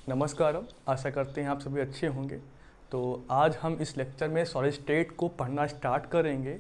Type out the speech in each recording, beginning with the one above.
नमस्कार, आशा करते हैं आप सभी अच्छे होंगे। तो आज हम इस लेक्चर में सॉलिड स्टेट को पढ़ना स्टार्ट करेंगे।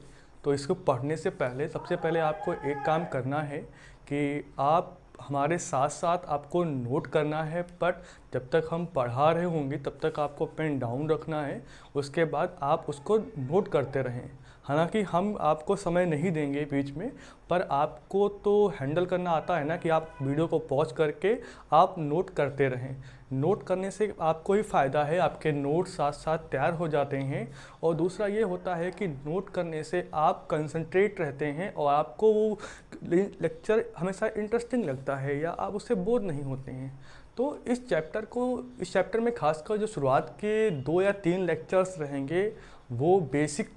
तो इसको पढ़ने से पहले सबसे पहले आपको एक काम करना है कि आप हमारे साथ साथ आपको नोट करना है, बट जब तक हम पढ़ा रहे होंगे तब तक आपको पेन डाउन रखना है। उसके बाद आप उसको नोट करते रहें। हालांकि हम आपको समय नहीं देंगे बीच में, पर आपको तो हैंडल करना आता है ना कि आप वीडियो को पॉज करके आप नोट करते रहें। नोट करने से आपको ही फ़ायदा है, आपके नोट साथ साथ तैयार हो जाते हैं। और दूसरा ये होता है कि नोट करने से आप कंसंट्रेट रहते हैं और आपको वो लेक्चर हमेशा इंटरेस्टिंग लगता है या आप उससे बोर नहीं होते हैं। तो इस चैप्टर में खासकर जो शुरुआत के 2 या 3 लेक्चर्स रहेंगे वो बेसिक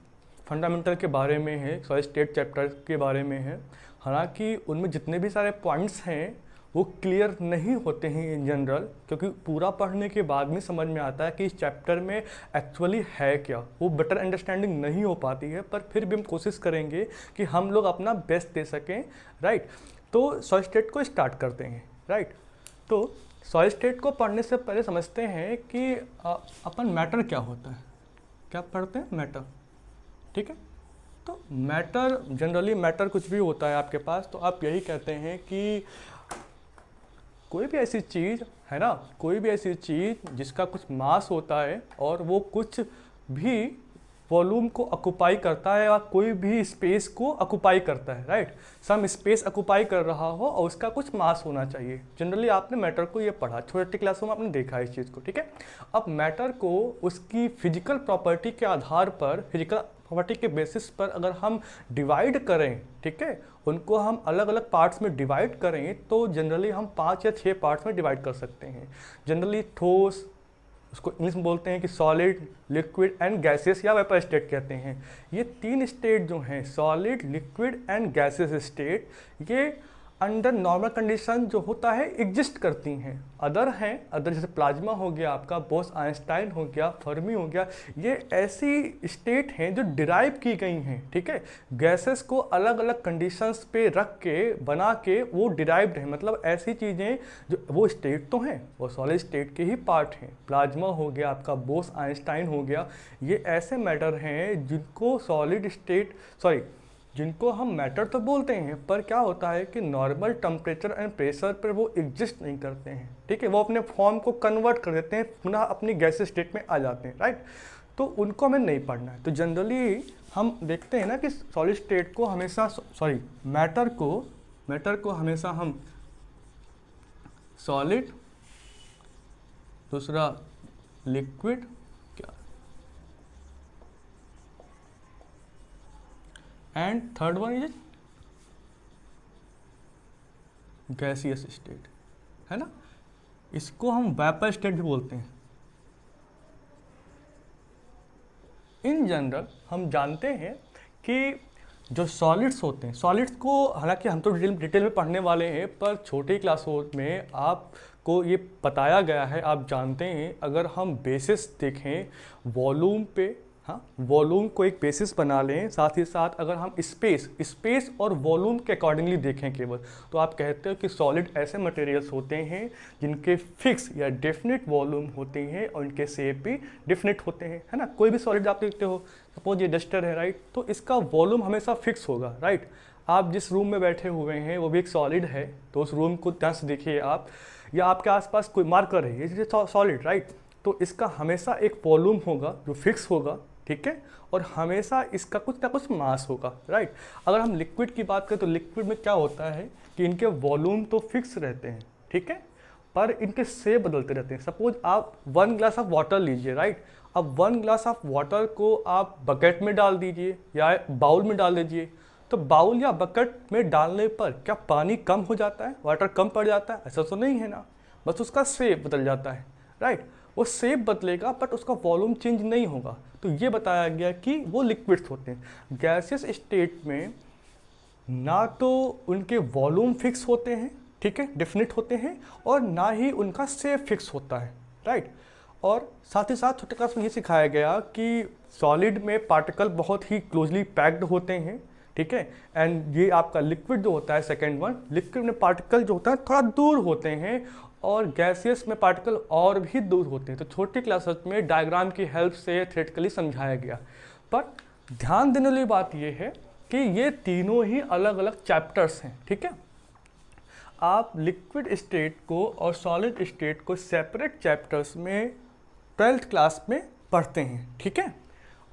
फंडामेंटल के बारे में है, सॉलिड स्टेट चैप्टर के बारे में है। हालांकि उनमें जितने भी सारे पॉइंट्स हैं वो क्लियर नहीं होते हैं इन जनरल, क्योंकि पूरा पढ़ने के बाद में समझ में आता है कि इस चैप्टर में एक्चुअली है क्या। वो बेटर अंडरस्टैंडिंग नहीं हो पाती है, पर फिर भी हम कोशिश करेंगे कि हम लोग अपना बेस्ट दे सकें। राइट, तो सॉलिड स्टेट को स्टार्ट करते हैं। राइट, तो सॉलिड स्टेट को पढ़ने से पहले समझते हैं कि अपन मैटर क्या होता है। क्या पढ़ते हैं? मैटर। ठीक है, तो मैटर जनरली मैटर कुछ भी होता है आपके पास, तो आप यही कहते हैं कि कोई भी ऐसी चीज़ है ना, कोई भी ऐसी चीज़ जिसका कुछ मास होता है और वो कुछ भी वॉल्यूम को ऑक्युपाई करता है या कोई भी स्पेस को ऑक्युपाई करता है। राइट, सम स्पेस ऑक्युपाई कर रहा हो और उसका कुछ मास होना चाहिए। जनरली आपने मैटर को ये पढ़ा, छोटी क्लासों में आपने देखा है इस चीज़ को। ठीक है, अब मैटर को उसकी फिजिकल प्रॉपर्टी के आधार पर, फिजिकल प्रॉपर्टी के बेसिस पर अगर हम डिवाइड करें, ठीक है, उनको हम अलग अलग पार्ट्स में डिवाइड करें तो जनरली हम 5 या 6 पार्ट्स में डिवाइड कर सकते हैं। जनरली ठोस, उसको इंग्लिश में बोलते हैं कि सॉलिड, लिक्विड एंड गैसेस या वेपर स्टेट कहते हैं। ये 3 स्टेट जो हैं, solid, liquid and gases state, ये अंडर नॉर्मल कंडीशन जो होता है एग्जिस्ट करती हैं। अदर जैसे प्लाज्मा हो गया आपका, बोस आइंस्टाइन हो गया, फर्मी हो गया, ये ऐसी स्टेट हैं जो डिराइव की गई हैं। ठीक है, गैसेस को अलग अलग कंडीशंस पे रख के बना के वो डिराइव्ड हैं, मतलब ऐसी चीज़ें जो वो स्टेट तो हैं, वो सॉलिड स्टेट के ही पार्ट हैं। प्लाज्मा हो गया आपका, बोस आइंस्टाइन हो गया, ये ऐसे मैटर हैं जिनको हम मैटर तो बोलते हैं, पर क्या होता है कि नॉर्मल टेम्परेचर एंड प्रेशर पर वो एग्जिस्ट नहीं करते हैं। ठीक है, वो अपने फॉर्म को कन्वर्ट कर देते हैं, पुनः अपनी गैसेस स्टेट में आ जाते हैं। राइट, तो उनको हमें नहीं पढ़ना है। तो जनरली हम देखते हैं ना कि सॉलिड स्टेट को हमेशा मैटर को हमेशा हम सॉलिड, दूसरा liquid, and third one is gaseous state, है ना। इसको हम वेपर स्टेट भी बोलते हैं। इन जनरल हम जानते हैं कि जो सॉलिड्स होते हैं, सॉलिड्स को हालांकि हम तो डिटेल में पढ़ने वाले हैं, पर छोटी क्लासों में आपको ये बताया गया है, आप जानते हैं। अगर हम बेसिस देखें वॉल्यूम पे, हाँ, वॉल्यूम को एक बेसिस बना लें, साथ ही साथ अगर हम स्पेस और वॉल्यूम के अकॉर्डिंगली देखें केवल, तो आप कहते हो कि सॉलिड ऐसे मटेरियल्स होते हैं जिनके फिक्स या डेफिनेट वॉल्यूम होते हैं और इनके शेप भी डेफिनेट होते हैं, है ना। कोई भी सॉलिड आप देखते हो, सपोज ये डस्टर है, राइट, तो इसका वॉल्यूम हमेशा फिक्स होगा। राइट, आप जिस रूम में बैठे हुए हैं वो भी एक सॉलिड है, तो उस रूम को ध्यान से देखिए आप, या आपके आसपास कोई मार्कर है, ये सॉलिड, राइट, तो इसका हमेशा एक वॉल्यूम होगा जो फिक्स होगा। ठीक है, और हमेशा इसका कुछ ना कुछ मास होगा। राइट, अगर हम लिक्विड की बात करें तो लिक्विड में क्या होता है कि इनके वॉल्यूम तो फिक्स रहते हैं, ठीक है, पर इनके शेप बदलते रहते हैं। सपोज आप 1 ग्लास ऑफ वाटर लीजिए, राइट, अब 1 ग्लास ऑफ वाटर को आप बकेट में डाल दीजिए या बाउल में डाल दीजिए, तो बाउल या बकेट में डालने पर क्या पानी कम हो जाता है, वाटर कम पड़ जाता है? ऐसा तो नहीं है ना, बस उसका शेप बदल जाता है। राइट, वो शेप बदलेगा बट उसका वॉल्यूम चेंज नहीं होगा। तो ये बताया गया कि वो लिक्विड्स होते हैं। गैसियस स्टेट में ना तो उनके वॉल्यूम फिक्स होते हैं, ठीक है, डेफिनेट होते हैं, और ना ही उनका शेप फिक्स होता है। राइट, और साथ ही साथ छोटे क्लास में ये सिखाया गया कि सॉलिड में पार्टिकल बहुत ही क्लोजली पैक्ड होते हैं, ठीक है। एंड ये आपका लिक्विड जो होता है सेकेंड वन, लिक्विड में पार्टिकल जो होता है थोड़ा दूर होते हैं और गैसियस में पार्टिकल और भी दूर होते हैं। तो छोटी क्लासेस में डायग्राम की हेल्प से थ्योरेटिकली समझाया गया। पर ध्यान देने वाली बात ये है कि ये तीनों ही अलग अलग चैप्टर्स हैं, ठीक है। आप लिक्विड स्टेट को और सॉलिड स्टेट को सेपरेट चैप्टर्स में 12th क्लास में पढ़ते हैं, ठीक है,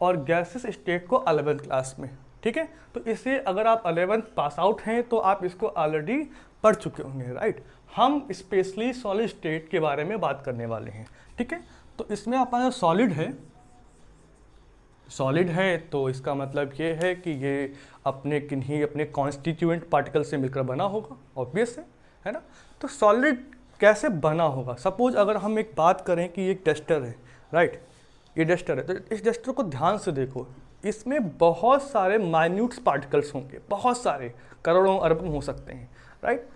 और गैसेस स्टेट को 11th क्लास में, ठीक है। तो इसे अगर आप 11th पास आउट हैं तो आप इसको ऑलरेडी पढ़ चुके होंगे, राइट। हम स्पेशली सॉलिड स्टेट के बारे में बात करने वाले हैं, ठीक है। तो इसमें अपना जो सॉलिड है तो इसका मतलब ये है कि ये अपने कॉन्स्टिट्यूएंट पार्टिकल से मिलकर बना होगा, ऑब्वियस है ना। तो सॉलिड कैसे बना होगा, सपोज अगर हम एक बात करें कि एक डस्टर है, राइट, ये डस्टर है, तो इस डस्टर को ध्यान से देखो, इसमें बहुत सारे माइन्यूट पार्टिकल्स होंगे, बहुत सारे करोड़ों अरबों हो सकते हैं, राइट।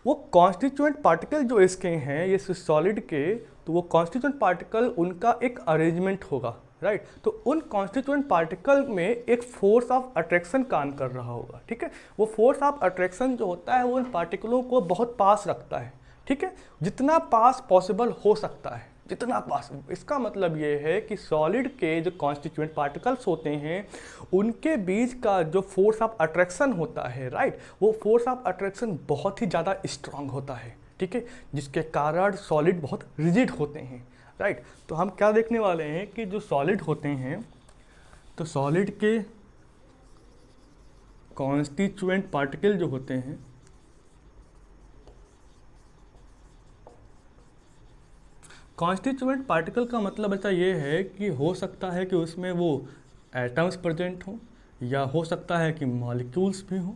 वो कॉन्स्टिट्यूएंट पार्टिकल जो इसके हैं ये सॉलिड के, तो वो कॉन्स्टिट्यूएंट पार्टिकल उनका एक अरेंजमेंट होगा, राइट। तो उन कॉन्स्टिट्यूएंट पार्टिकल में एक फोर्स ऑफ अट्रैक्शन काम कर रहा होगा, ठीक है। वो फोर्स ऑफ अट्रैक्शन जो होता है वो उन पार्टिकलों को बहुत पास रखता है, ठीक है, जितना पास पॉसिबल हो सकता है, जितना पास। इसका मतलब ये है कि सॉलिड के जो कॉन्स्टिट्यूएंट पार्टिकल्स होते हैं उनके बीच का जो फोर्स ऑफ अट्रैक्शन होता है, राइट, वो फोर्स ऑफ अट्रैक्शन बहुत ही ज़्यादा स्ट्रांग होता है, ठीक है, जिसके कारण सॉलिड बहुत रिजिड होते हैं, राइट। तो हम क्या देखने वाले हैं कि जो सॉलिड होते हैं, तो सॉलिड के कॉन्स्टिट्यूएंट पार्टिकल जो होते हैं, कॉन्स्टिट्यूएंट पार्टिकल का मतलब ऐसा ये है कि हो सकता है कि उसमें वो एटम्स प्रेजेंट हों, या हो सकता है कि मॉलिक्यूल्स भी हों,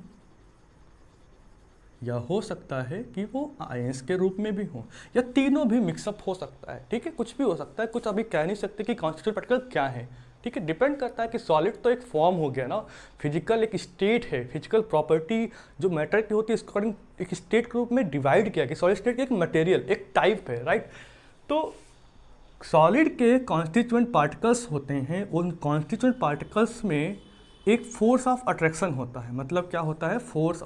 या हो सकता है कि वो आयंस के रूप में भी हों, या तीनों भी मिक्सअप हो सकता है, ठीक है, कुछ भी हो सकता है, कुछ अभी कह नहीं सकते कि कॉन्स्टिट्यूएंट पार्टिकल क्या है, ठीक है। डिपेंड करता है कि सॉलिड तो एक फॉर्म हो गया ना, फिजिकल एक स्टेट है, फिजिकल प्रॉपर्टी जो मैटर की होती है इसके अकॉर्डिंग एक स्टेट के रूप में डिवाइड किया कि सॉलिड स्टेट एक मटेरियल, एक टाइप है, राइट। तो सॉलिड के कॉन्स्टिट्यूएंट पार्टिकल्स होते हैं, उन कॉन्स्टिट्यूएंट पार्टिकल्स में एक फोर्स ऑफ अट्रैक्शन होता है। मतलब क्या होता है, फोर्स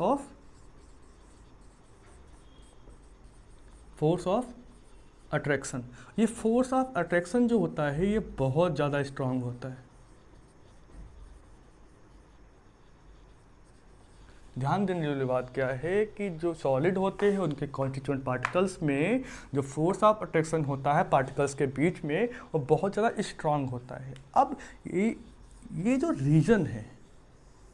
ऑफ अट्रैक्शन। ये फोर्स ऑफ अट्रैक्शन जो होता है ये बहुत ज़्यादा स्ट्रांग होता है। ध्यान देने वाली बात क्या है कि जो सॉलिड होते हैं उनके कॉन्स्टिट्यूएंट पार्टिकल्स में जो फोर्स ऑफ अट्रैक्शन होता है पार्टिकल्स के बीच में वो बहुत ज़्यादा स्ट्रांग होता है। अब ये जो रीजन है,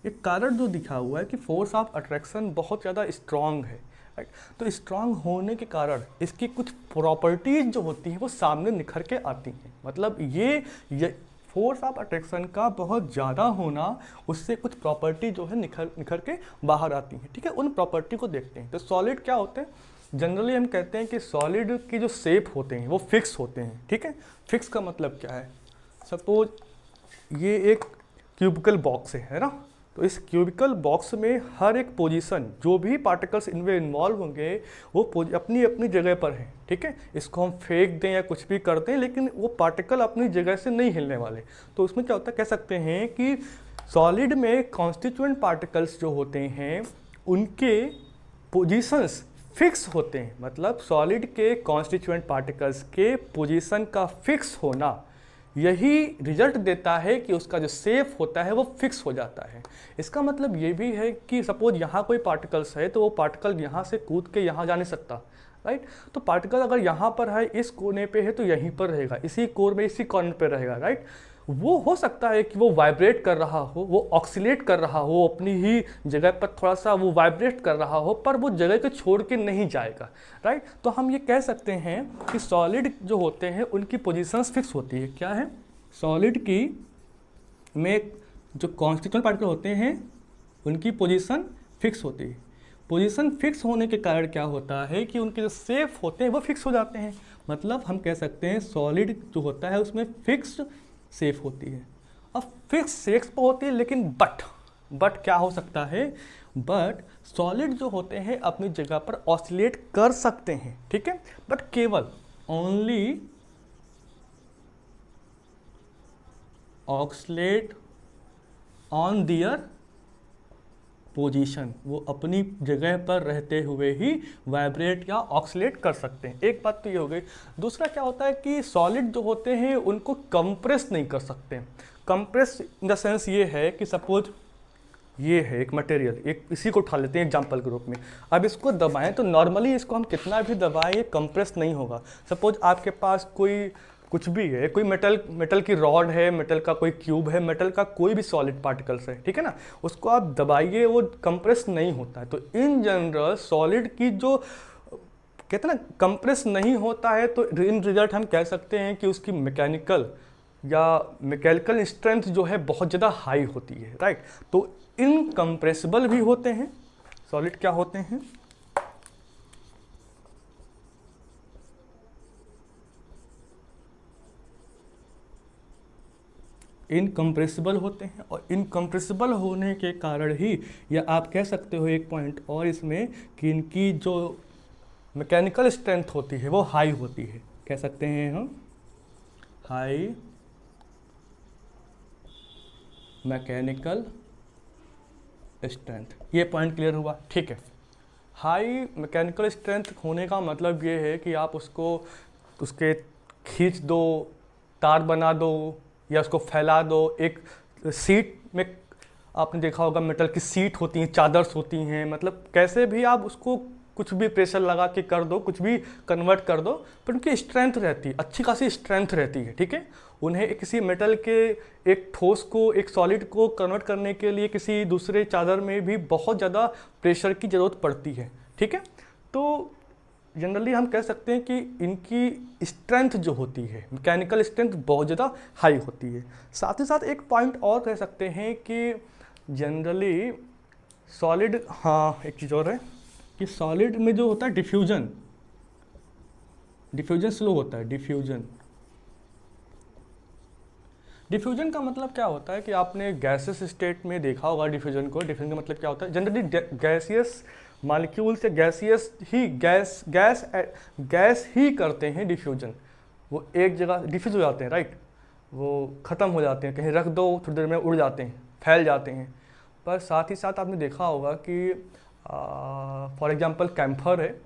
एक कारण जो दिखा हुआ है कि फोर्स ऑफ अट्रैक्शन बहुत ज़्यादा स्ट्रांग है, राइट। तो स्ट्रांग होने के कारण इसकी कुछ प्रॉपर्टीज जो होती हैं वो सामने निखर के आती हैं। मतलब ये फोर्स ऑफ अट्रैक्शन का बहुत ज़्यादा होना, उससे कुछ प्रॉपर्टी जो है निखर के बाहर आती हैं, ठीक है। उन प्रॉपर्टी को देखते हैं। तो सॉलिड क्या होते हैं, जनरली हम कहते हैं कि सॉलिड की जो शेप होते हैं वो फिक्स होते हैं, ठीक है। फिक्स का मतलब क्या है, सपोज ये एक क्यूबिकल बॉक्स है ना, तो इस क्यूबिकल बॉक्स में हर एक पोजीशन जो भी पार्टिकल्स इनमें इन्वॉल्व होंगे वो अपनी अपनी जगह पर है, ठीक है। इसको हम फेंक दें या कुछ भी कर दें लेकिन वो पार्टिकल अपनी जगह से नहीं हिलने वाले। तो उसमें क्या होता है, कह सकते हैं कि सॉलिड में कॉन्स्टिट्यूएंट पार्टिकल्स जो होते हैं उनके पोजीशंस फिक्स होते हैं। मतलब सॉलिड के कॉन्स्टिट्यूएंट पार्टिकल्स के पोजीशन का फिक्स होना यही रिजल्ट देता है कि उसका जो शेप होता है वो फिक्स हो जाता है। इसका मतलब ये भी है कि सपोज यहाँ कोई पार्टिकल्स है तो वो पार्टिकल यहाँ से कूद के यहाँ जा नहीं सकता, राइट। तो पार्टिकल अगर यहाँ पर है, इस कोने पे है तो यहीं पर रहेगा, इसी कोर में इसी कॉर्नर पे रहेगा, राइट। वो हो सकता है कि वो वाइब्रेट कर रहा हो, वो ऑक्सीलेट कर रहा हो, अपनी ही जगह पर थोड़ा सा वो वाइब्रेट कर रहा हो, पर वो जगह को छोड़ के नहीं जाएगा, राइट। तो हम ये कह सकते हैं कि सॉलिड जो होते हैं उनकी पोजीशंस फिक्स होती है। क्या है, सॉलिड की में जो कॉन्स्टिट्यूएंट पार्टिकल होते हैं उनकी पोजीशन फिक्स होती है। पोजीशन फिक्स होने के कारण क्या होता है कि उनके जो शेप होते हैं वो फिक्स हो जाते हैं। मतलब हम कह सकते हैं सॉलिड जो होता है उसमें फिक्स्ड शेप होती है। अब फिक्स शेप पर होती है लेकिन बट क्या हो सकता है, बट सॉलिड जो होते हैं अपनी जगह पर ऑसिलेट कर सकते हैं, ठीक है, बट केवल only oscillate on their position, वो अपनी जगह पर रहते हुए ही वाइब्रेट या ऑक्सीलेट कर सकते हैं। एक बात तो ये हो गई। दूसरा क्या होता है कि सॉलिड जो होते हैं उनको कंप्रेस नहीं कर सकते। कंप्रेस इन द सेंस ये है कि सपोज ये है एक मटेरियल, एक इसी को उठा लेते हैं एग्जाम्पल के रूप में। अब इसको दबाएं तो नॉर्मली इसको हम कितना भी दबाएं ये कंप्रेस नहीं होगा। सपोज आपके पास कोई कुछ भी है, कोई मेटल की रॉड है, मेटल का कोई क्यूब है, मेटल का कोई भी सॉलिड पार्टिकल्स है, ठीक है ना, उसको आप दबाइए वो कंप्रेस नहीं होता है। तो इन जनरल सॉलिड की जो कहते हैं ना कंप्रेस नहीं होता है, तो इन रिजल्ट हम कह सकते हैं कि उसकी मैकेनिकल स्ट्रेंथ जो है बहुत ज़्यादा हाई होती है, राइट। तो इनकम्प्रेसिबल भी होते हैं सॉलिड। क्या होते हैं? इनकम्प्रेसिबल होते हैं, और इनकम्प्रेसिबल होने के कारण ही, या आप कह सकते हो एक पॉइंट और इसमें, कि इनकी जो मैकेनिकल स्ट्रेंथ होती है वो हाई होती है। कह सकते हैं हम हाई मैकेनिकल स्ट्रेंथ। ये पॉइंट क्लियर हुआ? ठीक है। हाई मैकेनिकल स्ट्रेंथ होने का मतलब ये है कि आप उसके खींच दो, तार बना दो, या उसको फैला दो। एक सीट में आपने देखा होगा मेटल की सीट होती हैं, चादर्स होती हैं, मतलब कैसे भी आप उसको कुछ भी प्रेशर लगा के कर दो, कुछ भी कन्वर्ट कर दो, पर उनकी स्ट्रेंथ रहती है, अच्छी खासी स्ट्रेंथ रहती है, ठीक है। उन्हें किसी मेटल के एक ठोस को, एक सॉलिड को कन्वर्ट करने के लिए किसी दूसरे चादर में भी बहुत ज़्यादा प्रेशर की ज़रूरत पड़ती है, ठीक है। तो जनरली हम कह सकते हैं कि इनकी स्ट्रेंथ जो होती है, मैकेनिकल स्ट्रेंथ बहुत ज़्यादा हाई होती है। साथ ही साथ एक पॉइंट और कह सकते हैं कि जनरली सॉलिड, हाँ एक चीज़ और है कि सॉलिड में जो होता है डिफ्यूजन स्लो होता है। डिफ्यूजन का मतलब क्या होता है कि आपने गैसेस स्टेट में देखा होगा डिफ्यूजन को। डिफ्यूजन का मतलब क्या होता है? जनरली गैसियस मॉलिक्यूल से गैसियस ही गैस ही करते हैं डिफ्यूजन। वो एक जगह डिफ्यूज हो जाते हैं, राइट, वो ख़त्म हो जाते हैं, कहीं रख दो थोड़ी देर में उड़ जाते हैं, फैल जाते हैं। पर साथ ही साथ आपने देखा होगा कि फॉर एग्जांपल कैम्फर है,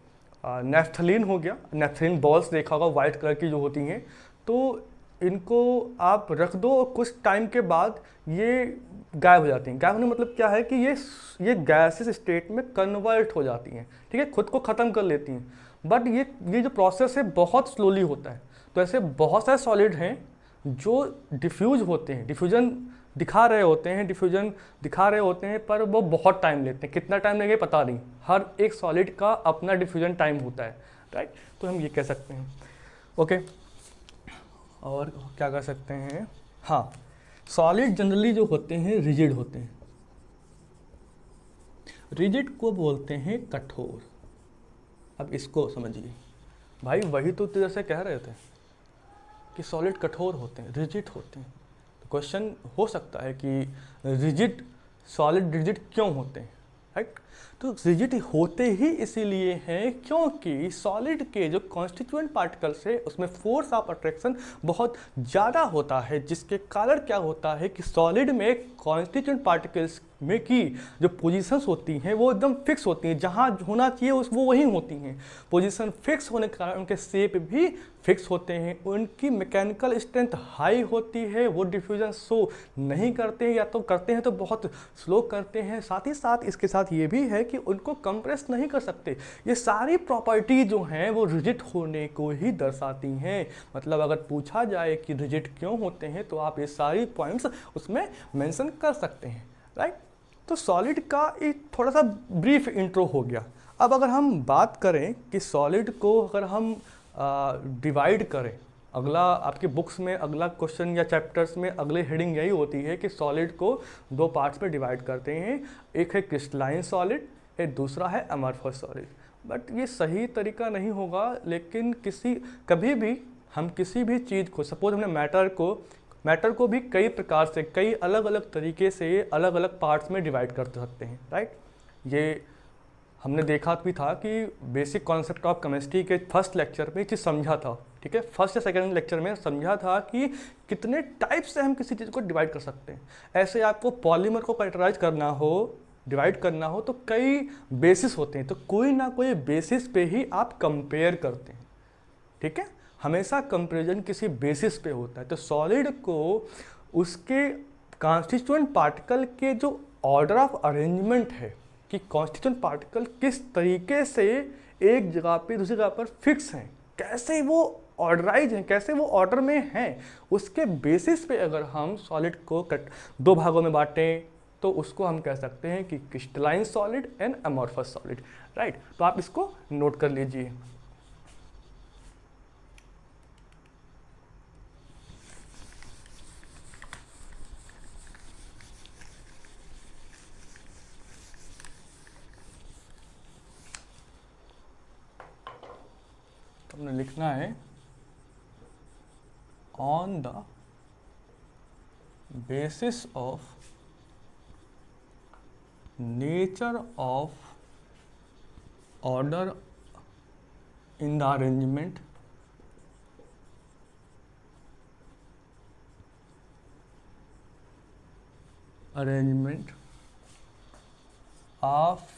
नेफ्थलीन हो गया, नेफ्थलीन बॉल्स देखा होगा वाइट कलर की जो होती हैं, तो इनको आप रख दो और कुछ टाइम के बाद ये गायब हो जाती हैं। गायब होने मतलब क्या है कि ये गैसेस स्टेट में कन्वर्ट हो जाती हैं, ठीक है, खुद को ख़त्म कर लेती हैं। बट ये जो प्रोसेस है बहुत स्लोली होता है। तो ऐसे बहुत सारे सॉलिड हैं जो डिफ्यूज होते हैं, डिफ्यूजन दिखा रहे होते हैं, पर वो बहुत टाइम लेते हैं। कितना टाइम लगेगा पता नहीं, हर एक सॉलिड का अपना डिफ्यूजन टाइम होता है, राइट। तो हम ये कह सकते हैं, ओके। और क्या कर सकते हैं? हाँ, सॉलिड जनरली जो होते हैं रिजिड होते हैं। रिजिड को बोलते हैं कठोर। अब इसको समझिए भाई, वही तो तेरे से कह रहे थे कि सॉलिड कठोर होते हैं, रिजिड होते हैं। तो क्वेश्चन हो सकता है कि सॉलिड रिजिड क्यों होते हैं, राइट। तो रिजिड होते ही इसीलिए हैं क्योंकि सॉलिड के जो कॉन्स्टिट्यूएंट पार्टिकल्स है उसमें फोर्स ऑफ अट्रैक्शन बहुत ज़्यादा होता है, जिसके कारण क्या होता है कि सॉलिड में कॉन्स्टिट्यूएंट पार्टिकल्स में की जो पोजीशंस होती हैं वो एकदम फिक्स होती हैं, जहाँ होना चाहिए वो वहीं होती हैं। पोजीशन फिक्स होने के कारण उनके शेप भी फिक्स होते हैं, उनकी मैकेनिकल स्ट्रेंथ हाई होती है, वो डिफ्यूजन शो नहीं करते हैं, या तो करते हैं तो बहुत स्लो करते हैं। साथ ही साथ इसके साथ ये भी है कि उनको कंप्रेस नहीं कर सकते। ये सारी प्रॉपर्टी जो हैं वो रिजिड होने को ही दर्शाती हैं। मतलब अगर पूछा जाए कि रिजिड क्यों होते हैं तो आप ये सारी पॉइंट्स उसमें मेंशन कर सकते हैं, राइट। तो सॉलिड का एक थोड़ा सा ब्रीफ इंट्रो हो गया। अब अगर हम बात करें कि सॉलिड को अगर हम डिवाइड करें, अगला आपके बुक्स में अगला क्वेश्चन या चैप्टर्स में अगले हेडिंग यही होती है कि सॉलिड को दो पार्ट्स में डिवाइड करते हैं। एक है क्रिस्टलाइन सॉलिड, एक दूसरा है अमॉर्फस सॉलिड। बट ये सही तरीका नहीं होगा, लेकिन कभी भी हम किसी भी चीज़ को, सपोज हमने मैटर को भी कई प्रकार से, कई अलग अलग तरीके से अलग अलग पार्ट्स में डिवाइड कर सकते हैं, राइट। ये हमने देखा भी था कि बेसिक कॉन्सेप्ट ऑफ केमिस्ट्री के फर्स्ट लेक्चर में ये चीज़ समझा था, ठीक है। फर्स्ट या सेकेंड लेक्चर में समझा था कि कितने टाइप से हम किसी चीज़ को डिवाइड कर सकते हैं। ऐसे आपको पॉलीमर को कैरेक्टराइज करना हो डिवाइड करना हो तो कई बेसिस होते हैं, तो कोई ना कोई बेसिस पे ही आप कंपेयर करते हैं, ठीक है। हमेशा कंपैरिजन किसी बेसिस पे होता है। तो सॉलिड को उसके कॉन्स्टिट्यूएंट पार्टिकल के जो ऑर्डर ऑफ अरेंजमेंट है कि कॉन्स्टिट्यूएंट पार्टिकल किस तरीके से एक जगह पे दूसरी जगह पर फिक्स हैं, कैसे वो ऑर्डराइज हैं, कैसे वो ऑर्डर में हैं, उसके बेसिस पे अगर हम सॉलिड को दो भागों में बांटें तो उसको हम कह सकते हैं कि crystalline solid and amorphous solid, right. तो आप इसको नोट कर लीजिए। हमने लिखना है on the basis of nature of order in the arrangement of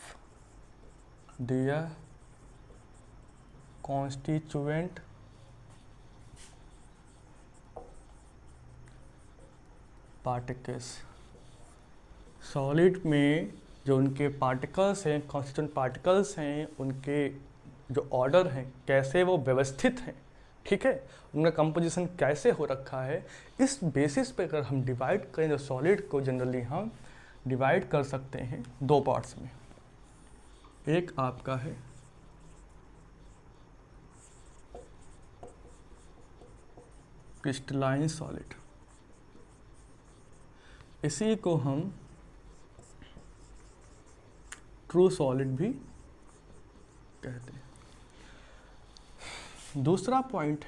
their constituent particles। Solid में जो उनके पार्टिकल्स हैं, कॉन्स्टिट्यूएंट पार्टिकल्स हैं, उनके जो ऑर्डर हैं कैसे वो व्यवस्थित हैं, ठीक है, उनका कंपोजिशन कैसे हो रखा है, इस बेसिस पे अगर हम डिवाइड करें तो सॉलिड को जनरली हम डिवाइड कर सकते हैं दो पार्ट्स में। एक आपका है क्रिस्टलाइन सॉलिड, इसी को हम ट्रू सॉलिड भी कहते हैं। दूसरा पॉइंट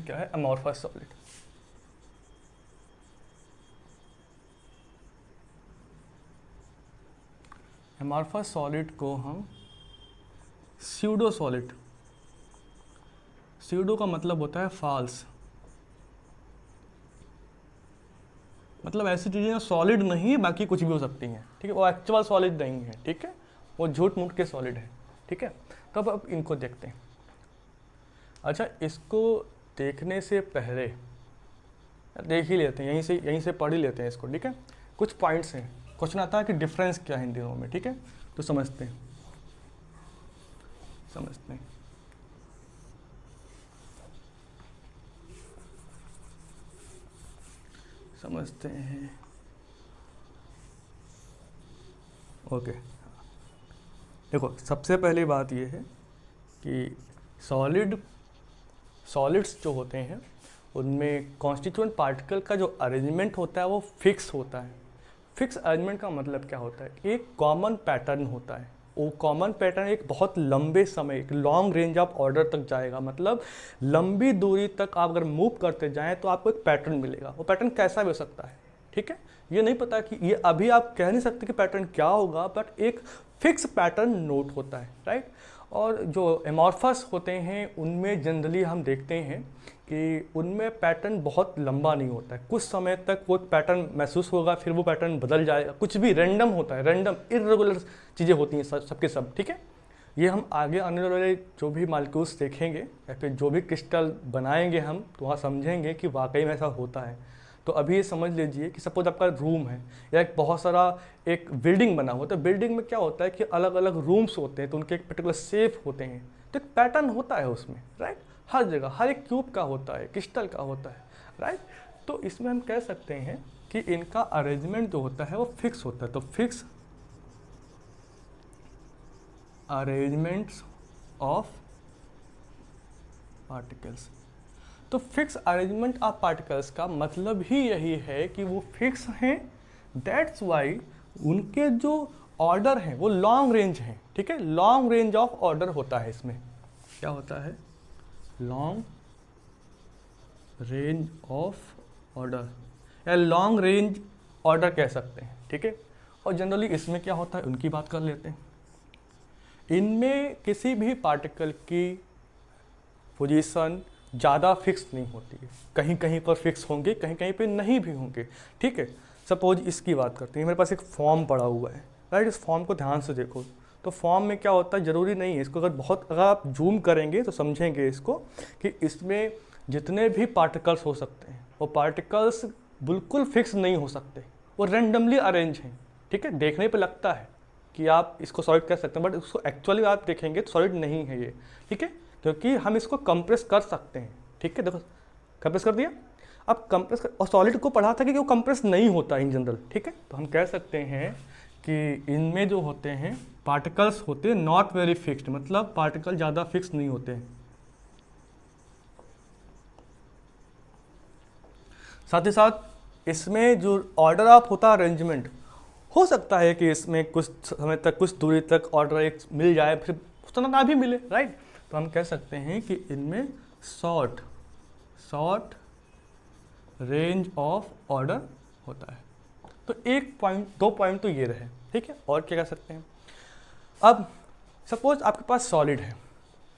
क्या है, अमॉर्फस सॉलिड। अमॉर्फस सॉलिड को हम स्यूडो सॉलिड, स्यूडो का मतलब होता है फॉल्स, मतलब ऐसी चीज़ें सॉलिड नहीं है बाकी कुछ भी हो सकती हैं, ठीक है, वो एक्चुअल सॉलिड नहीं है, ठीक है, वो झूठ मूठ के सॉलिड है, ठीक है। तब अब इनको देखते हैं। अच्छा, इसको देखने से पहले देख ही लेते हैं, यहीं से पढ़ ही लेते हैं इसको, ठीक है। कुछ पॉइंट्स हैं, क्वेश्चन आता है कि डिफरेंस क्या है इन दिनों में, ठीक है, तो समझते हैं। ओके, देखो सबसे पहली बात ये है कि सॉलिड्स जो होते हैं उनमें कॉन्स्टिट्यूएंट पार्टिकल का जो अरेंजमेंट होता है वो फिक्स होता है। फिक्स अरेंजमेंट का मतलब क्या होता है, एक कॉमन पैटर्न होता है, वो कॉमन पैटर्न एक बहुत लंबे समय, एक लॉन्ग रेंज ऑफ ऑर्डर तक जाएगा, मतलब लंबी दूरी तक आप अगर मूव करते जाएं तो आपको एक पैटर्न मिलेगा। वो पैटर्न कैसा भी हो सकता है, ठीक है, ये नहीं पता कि ये अभी आप कह नहीं सकते कि पैटर्न क्या होगा, बट एक फिक्स पैटर्न नोट होता है, राइट। और जो एमॉर्फस होते हैं उनमें जनरली हम देखते हैं कि उनमें पैटर्न बहुत लंबा नहीं होता है, कुछ समय तक वो पैटर्न महसूस होगा, फिर वो पैटर्न बदल जाएगा, कुछ भी रैंडम होता है, रैंडम इर्रेगुलर चीज़ें होती हैं सबके सब, ठीक है। ये हम आगे आने वाले जो भी मालिक्यूल्स देखेंगे या फिर जो भी क्रिस्टल बनाएंगे हम, तो वहाँ समझेंगे कि वाकई में ऐसा होता है। तो अभी ये समझ लीजिए कि सपोज आपका रूम है या एक बहुत सारा एक बिल्डिंग बना हुआ, तो बिल्डिंग में क्या होता है कि अलग अलग रूम्स होते हैं, तो उनके एक पर्टिकुलर शेप होते हैं, तो एक पैटर्न होता है उसमें, राइट। हर जगह हर एक क्यूब का होता है, क्रिस्टल का होता है, राइट। तो इसमें हम कह सकते हैं कि इनका अरेंजमेंट जो होता है वो फिक्स होता है। तो फिक्स अरेंजमेंट्स ऑफ पार्टिकल्स, तो फिक्स अरेंजमेंट ऑफ पार्टिकल्स का मतलब ही यही है कि वो फिक्स हैं, दैट्स वाई उनके जो ऑर्डर हैं वो लॉन्ग रेंज हैं, ठीक है, लॉन्ग रेंज ऑफ ऑर्डर होता है। इसमें क्या होता है, लॉन्ग रेंज ऑफ ऑर्डर या लॉन्ग रेंज ऑर्डर कह सकते हैं, ठीक है। और जनरली इसमें क्या होता है उनकी बात कर लेते हैं। इनमें किसी भी पार्टिकल की पोजीशन ज़्यादा फिक्स नहीं होती है, कहीं कहीं पर फिक्स होंगे, कहीं कहीं पे नहीं भी होंगे, ठीक है। सपोज इसकी बात करते हैं, मेरे पास एक फॉर्म पड़ा हुआ है, राइट। इस फॉर्म को ध्यान से देखो, तो फॉर्म में क्या होता है, ज़रूरी नहीं है इसको, अगर आप जूम करेंगे तो समझेंगे इसको कि इसमें जितने भी पार्टिकल्स हो सकते हैं वो पार्टिकल्स बिल्कुल फिक्स नहीं हो सकते, वो रैंडमली अरेंज हैं, ठीक है। देखने पे लगता है कि आप इसको सॉलिड कह सकते हैं, बट उसको एक्चुअली आप देखेंगे तो सॉलिड नहीं है ये, ठीक है, क्योंकि हम इसको कंप्रेस कर सकते हैं, ठीक है। देखो कंप्रेस कर दिया, अब कंप्रेस और सॉलिड को पढ़ा था कि वो कंप्रेस नहीं होता इन जनरल, ठीक है। तो हम कह सकते हैं कि इनमें जो होते हैं पार्टिकल्स होते हैं नॉट वेरी फिक्स्ड, मतलब पार्टिकल ज़्यादा फिक्स नहीं होते हैं। साथ ही साथ इसमें जो ऑर्डर ऑफ होता है अरेंजमेंट, हो सकता है कि इसमें कुछ समय तक, कुछ दूरी तक ऑर्डर एक मिल जाए, फिर उस तरह ना भी मिले, राइट। तो हम कह सकते हैं कि इनमें शॉर्ट रेंज ऑफ ऑर्डर होता है। तो एक पॉइंट, 2 पॉइंट तो ये रहे, ठीक है। और क्या कह सकते हैं, अब सपोज आपके पास सॉलिड है,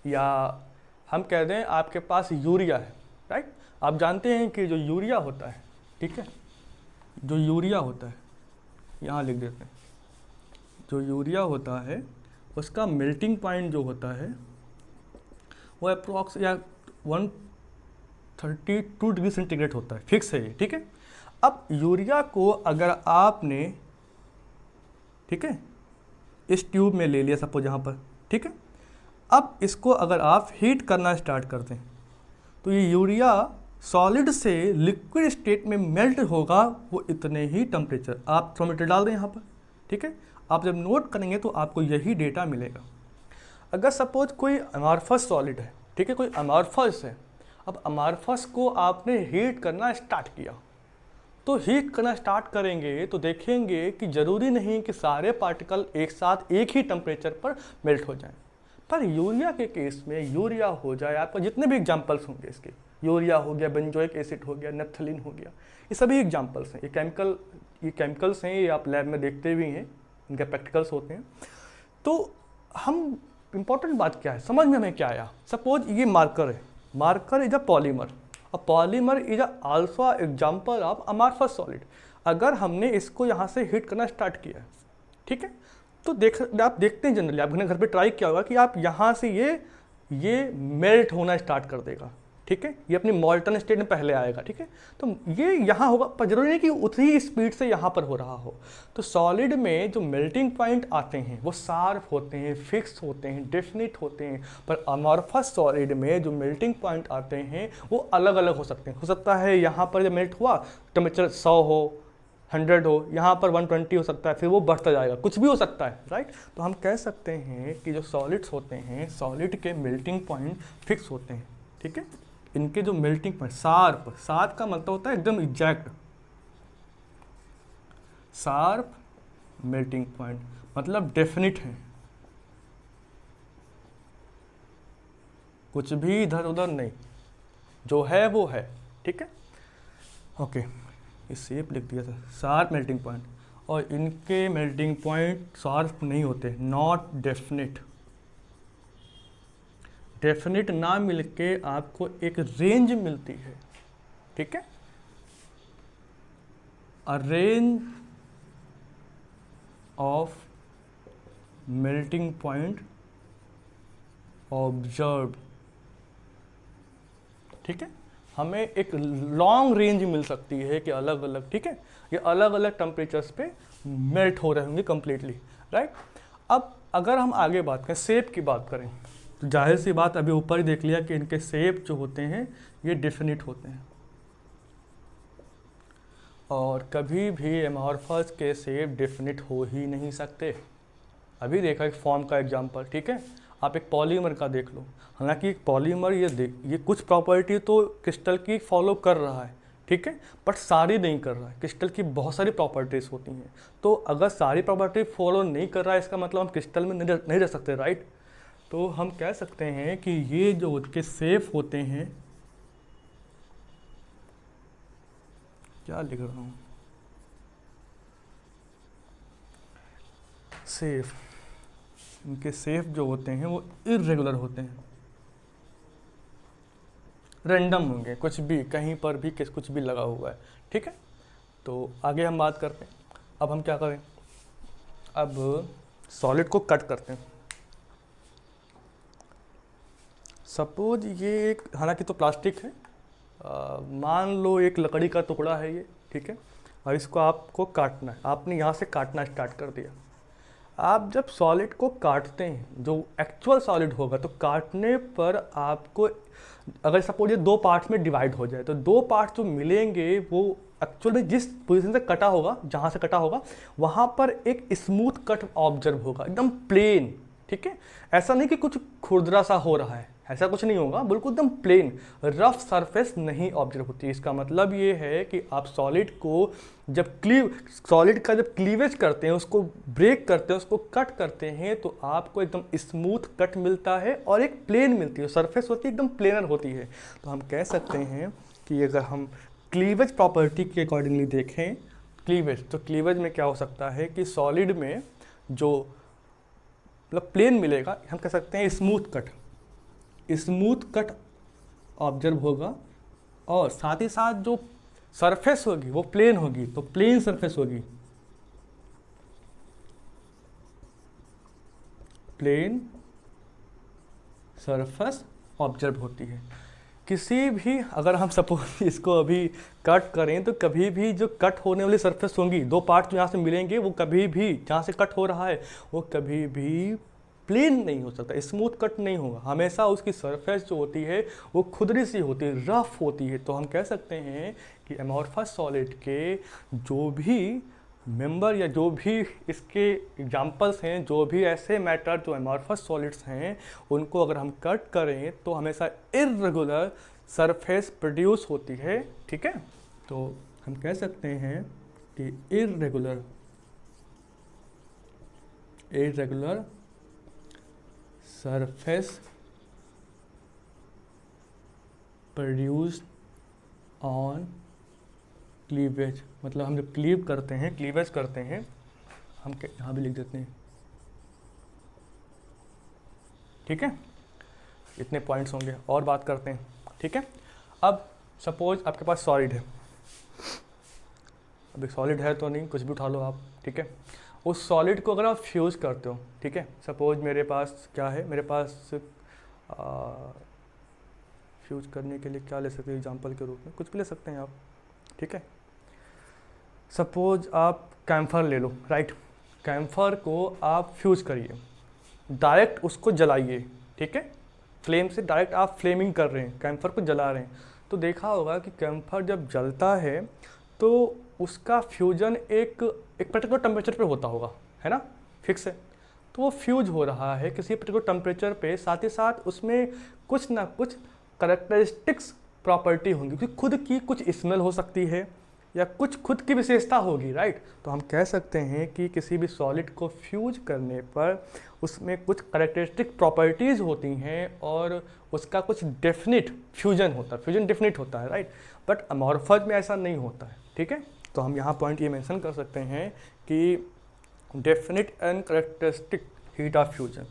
या हम कह दें आपके पास यूरिया है, राइट। आप जानते हैं कि जो यूरिया होता है, ठीक है, जो यूरिया होता है, यहाँ लिख देते हैं, जो यूरिया होता है उसका मेल्टिंग पॉइंट जो होता है वो अप्रॉक्स या 132 डिग्री सेंटीग्रेड होता है, फिक्स है ये, ठीक है। अब यूरिया को अगर आपने, ठीक है, इस ट्यूब में ले लिया सपोज यहाँ पर, ठीक है, अब इसको अगर आप हीट करना स्टार्ट कर दें तो ये यूरिया सॉलिड से लिक्विड स्टेट में मेल्ट होगा, वो इतने ही टेम्परेचर। आप थर्मोमीटर डाल दें यहाँ पर, ठीक है, आप जब नोट करेंगे तो आपको यही डेटा मिलेगा। अगर सपोज कोई अमॉर्फस सॉलिड है, ठीक है, कोई अमॉर्फस है, अब अमॉर्फस को आपने हीट करना स्टार्ट किया, तो हीट करना स्टार्ट करेंगे तो देखेंगे कि ज़रूरी नहीं कि सारे पार्टिकल एक साथ एक ही टेम्परेचर पर मेल्ट हो जाएं। पर यूरिया के केस में यूरिया हो जाए, आपका जितने भी एग्जांपल्स होंगे इसके, यूरिया हो गया, बेंजोइक एसिड हो गया, नेफ्थलीन हो गया, ये सभी एग्जांपल्स हैं। ये केमिकल्स हैं, ये आप लैब में देखते भी हैं, इनके प्रैक्टिकल्स होते हैं। तो हम इम्पॉर्टेंट बात क्या है, समझ में हमें क्या आया, सपोज ये मार्कर है, marker is a polymer, a polymer is also example of amorphous solid. अगर हमने इसको यहाँ से हीट करना स्टार्ट किया, ठीक है, तो आप देखते हैं जनरली, आपने घर पे ट्राई किया होगा कि आप यहाँ से ये मेल्ट होना स्टार्ट कर देगा, ठीक है, ये अपनी मॉल्टन स्टेट में पहले आएगा, ठीक है, तो ये यहाँ होगा, पर जरूरी नहीं कि उतनी स्पीड से यहाँ पर हो रहा हो। तो सॉलिड में जो मेल्टिंग पॉइंट आते हैं वो शार्प होते हैं, फिक्स होते हैं, डेफिनिट होते हैं, पर अमॉर्फस सॉलिड में जो मेल्टिंग पॉइंट आते हैं वो अलग अलग हो सकते हैं। हो सकता है यहाँ पर जब मेल्ट हुआ टेम्परेचर 100 हो, 100 हो, यहाँ पर 120 हो सकता है, फिर वो बढ़ता जाएगा, कुछ भी हो सकता है, राइट। तो हम कह सकते हैं कि जो सॉलिड्स होते हैं, सॉलिड के मेल्टिंग पॉइंट फिक्स होते हैं, ठीक है। इनके जो मेल्टिंग पॉइंट शार्प का मतलब होता है एकदम एग्जैक्ट, शार्प मेल्टिंग पॉइंट मतलब डेफिनिट है, कुछ भी इधर उधर नहीं, जो है वो है, ठीक है। ओके, इस शेप लिख दिया था, शार्प मेल्टिंग पॉइंट, और इनके मेल्टिंग पॉइंट शार्प नहीं होते, नॉट डेफिनिट। डेफिनिट ना मिलके आपको एक रेंज मिलती है, ठीक है, अ range of melting point observe, ठीक है। हमें एक लॉन्ग रेंज मिल सकती है कि अलग अलग, ठीक है, ये अलग अलग टेम्परेचर्स पे मेल्ट हो रहे होंगे कम्प्लीटली, राइट। अब अगर हम आगे बात करें, शेप की बात करें, तो जाहिर सी बात, अभी ऊपर ही देख लिया कि इनके शेप जो होते हैं ये डेफिनिट होते हैं, और कभी भी एमॉर्फस के शेप डेफिनिट हो ही नहीं सकते। अभी देखा एक फॉर्म का एग्जांपल, ठीक है, आप एक पॉलीमर का देख लो, हालांकि एक पॉलीमर ये कुछ प्रॉपर्टी तो क्रिस्टल की फॉलो कर रहा है, ठीक है, बट सारी नहीं कर रहा है। क्रिस्टल की बहुत सारी प्रॉपर्टीज़ होती हैं, तो अगर सारी प्रॉपर्टी फॉलो नहीं कर रहा है इसका मतलब हम क्रिस्टल में नहीं रह सकते, राइट। तो हम कह सकते हैं कि ये जो उसके शेप होते हैं, क्या लिख रहा हूँ, शेप, इनके शेप जो होते हैं वो इर्रेगुलर होते हैं, रैंडम होंगे, कुछ भी कहीं पर भी कुछ भी लगा हुआ है, ठीक है। तो आगे हम बात करते हैं। अब हम क्या करें, अब सॉलिड को कट करते हैं। सपोज ये एक, हालांकि तो प्लास्टिक है, मान लो एक लकड़ी का टुकड़ा है ये, ठीक है, और इसको आपको काटना है। आपने यहाँ से काटना स्टार्ट कर दिया। आप जब सॉलिड को काटते हैं, जो एक्चुअल सॉलिड होगा, तो काटने पर आपको, अगर सपोज ये दो पार्ट्स में डिवाइड हो जाए, तो दो पार्ट्स जो मिलेंगे वो एक्चुअल में जिस पोजीशन से कटा होगा, जहाँ से कटा होगा, वहाँ पर एक स्मूथ कट ऑब्जर्व होगा, एकदम प्लेन, ठीक है। ऐसा नहीं कि कुछ खुरदरा सा हो रहा है, ऐसा कुछ नहीं होगा, बिल्कुल एकदम प्लेन रफ सरफेस नहीं ऑब्जर्व होती। इसका मतलब ये है कि आप सॉलिड को जब सॉलिड का जब क्लीवेज करते हैं, उसको ब्रेक करते हैं, उसको कट करते हैं, तो आपको एकदम स्मूथ कट मिलता है और एक प्लेन मिलती है, सरफेस होती है एकदम प्लेनर होती है। तो हम कह सकते हैं कि अगर हम क्लीवेज प्रॉपर्टी के अकॉर्डिंगली देखें, क्लीवेज, तो क्लीवेज में क्या हो सकता है कि सॉलिड में जो मतलब प्लेन मिलेगा, हम कह सकते हैं स्मूथ कट ऑब्जर्व होगा, और साथ ही साथ जो सरफेस होगी वो प्लेन होगी, तो प्लेन सरफेस होगी, प्लेन सरफेस ऑब्जर्व होती है। किसी भी, अगर हम सपोज इसको अभी कट करें, तो कभी भी जो कट होने वाली सरफेस होंगी, दो पार्ट जो यहाँ से मिलेंगे, वो कभी भी जहाँ से कट हो रहा है वो कभी भी प्लेन नहीं हो सकता, स्मूथ कट नहीं होगा। हमेशा उसकी सरफेस जो होती है वो खुरदरी सी होती है, रफ होती है। तो हम कह सकते हैं कि अमॉर्फस सॉलिड के जो भी मेंबर या जो भी इसके एग्जाम्पल्स हैं, जो भी ऐसे मैटर जो अमॉर्फस सॉलिड्स हैं, उनको अगर हम कट करें तो हमेशा इर्रेगुलर सरफेस प्रोड्यूस होती है, ठीक है। तो हम कह सकते हैं कि irregular surface produced on cleavage, मतलब हम जब क्लीवेज करते हैं, हम यहाँ भी लिख देते हैं, ठीक है। इतने पॉइंट्स होंगे, और बात करते हैं, ठीक है। अब सपोज आपके पास सॉलिड है, अब एक सॉलिड है तो नहीं, कुछ भी उठा लो आप, ठीक है। उस सॉलिड को अगर आप फ्यूज़ करते हो, ठीक है, सपोज मेरे पास क्या है, मेरे पास फ्यूज करने के लिए क्या ले सकते हैं एग्जांपल के रूप में, कुछ भी ले सकते हैं आप, ठीक है। सपोज आप कैम्फर ले लो, राइट। कैम्फर को आप फ्यूज़ करिए, डायरेक्ट उसको जलाइए, ठीक है, फ्लेम से डायरेक्ट आप फ्लेमिंग कर रहे हैं, कैम्फर को जला रहे हैं। तो देखा होगा कि कैम्फर जब जलता है तो उसका फ्यूजन एक पर्टिकुलर टेम्परेचर पे होता होगा, है ना, फिक्स है। तो वो फ्यूज हो रहा है किसी पर्टिकुलर टेम्परेचर पे, साथ ही साथ उसमें कुछ ना कुछ करेक्टरिस्टिक्स प्रॉपर्टी होंगी, क्योंकि खुद की कुछ स्मेल हो सकती है या कुछ खुद की विशेषता होगी, राइट। तो हम कह सकते हैं कि किसी भी सॉलिड को फ्यूज करने पर उसमें कुछ करेक्टरिस्टिक प्रॉपर्टीज़ होती हैं और उसका कुछ डेफिनिट फ्यूजन होता है, फ्यूजन डेफिनिट होता है, राइट। बट अमॉर्फस में ऐसा नहीं होता है, ठीक है। तो हम यहाँ पॉइंट ये मेंशन कर सकते हैं कि definite and characteristic heat of fusion,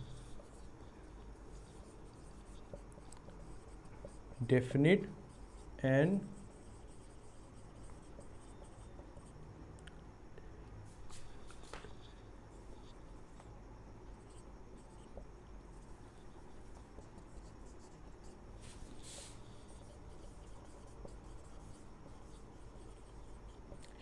definite and